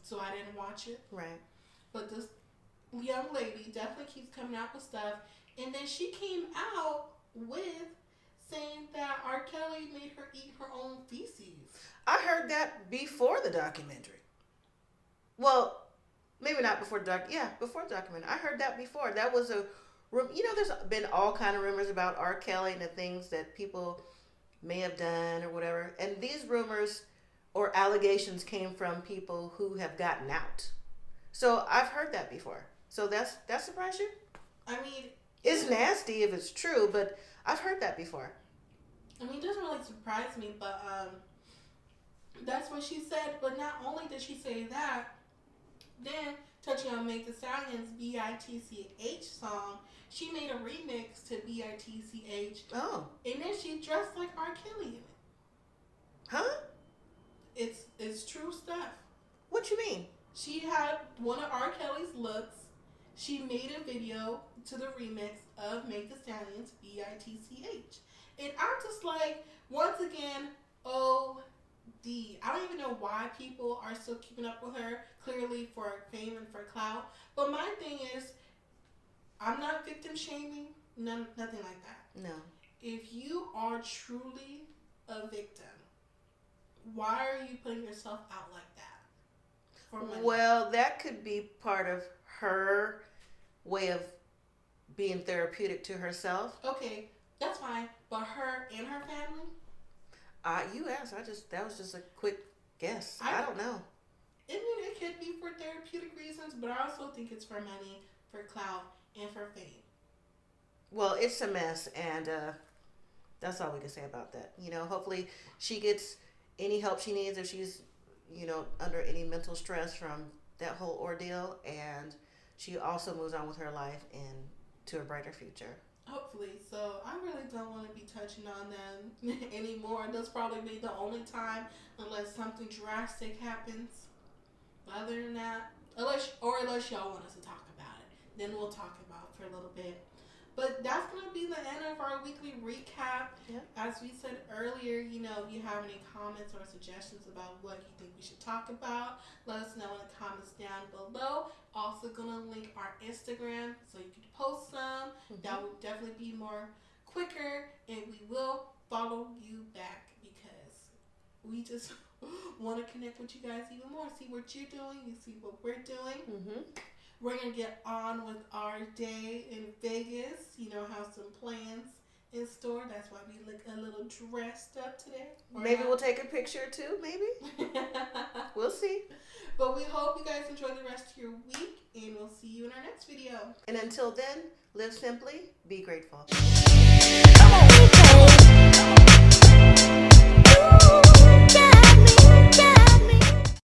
so I didn't watch it. Right. But this young lady definitely keeps coming out with stuff. And then she came out with saying that R. Kelly made her eat her own feces. I heard that before the documentary. Well, maybe not before before the documentary. I heard that before. That was there's been all kind of rumors about R. Kelly and the things that people may have done or whatever. And these rumors or allegations came from people who have gotten out. So I've heard that before. So that surprised you? I mean, it's nasty if it's true, but I've heard that before. I mean, it doesn't really surprise me, but that's what she said. But not only did she say that, then, touching on Make the Stallion's B.I.T.C.H song, she made a remix to B.I.T.C.H. Oh. And then she dressed like R. Kelly in it. Huh? It's true stuff. What you mean? She had one of R. Kelly's looks. She made a video to the remix of Make the Stallion's B.I.T.C.H. And I'm just like, once again, OD. I don't even know why people are still keeping up with her, clearly for fame and for clout. But my thing is, I'm not victim shaming, nothing like that. No. If you are truly a victim, why are you putting yourself out like that for money? Well, that could be part of her way of being therapeutic to herself. Okay, that's fine. But her and her family? You asked. That was just a quick guess. I don't know. I mean, it could be for therapeutic reasons, but I also think it's for money, for clout, and for fame. Well, it's a mess, and that's all we can say about that. Hopefully she gets any help she needs if she's, under any mental stress from that whole ordeal, and she also moves on with her life and to a brighter future. Hopefully. So I really don't want to be touching on them anymore. That's probably be the only time, unless something drastic happens. But other than that, unless y'all want us to talk about it, then we'll talk about it for a little bit. But that's going to be the end of our weekly recap. Yep. As we said earlier, if you have any comments or suggestions about what you think we should talk about, let us know in the comments down below. Also going to link our Instagram so you can post some. Mm-hmm. That will definitely be more quicker, and we will follow you back because we just want to connect with you guys even more. See what you're doing. You see what we're doing. Mm-hmm. We're going to get on with our day in Vegas. Have some plans in store. That's why we look a little dressed up today. Maybe we'll take a picture too, maybe. We'll see. But we hope you guys enjoy the rest of your week, and we'll see you in our next video. And until then, live simply, be grateful. Come on,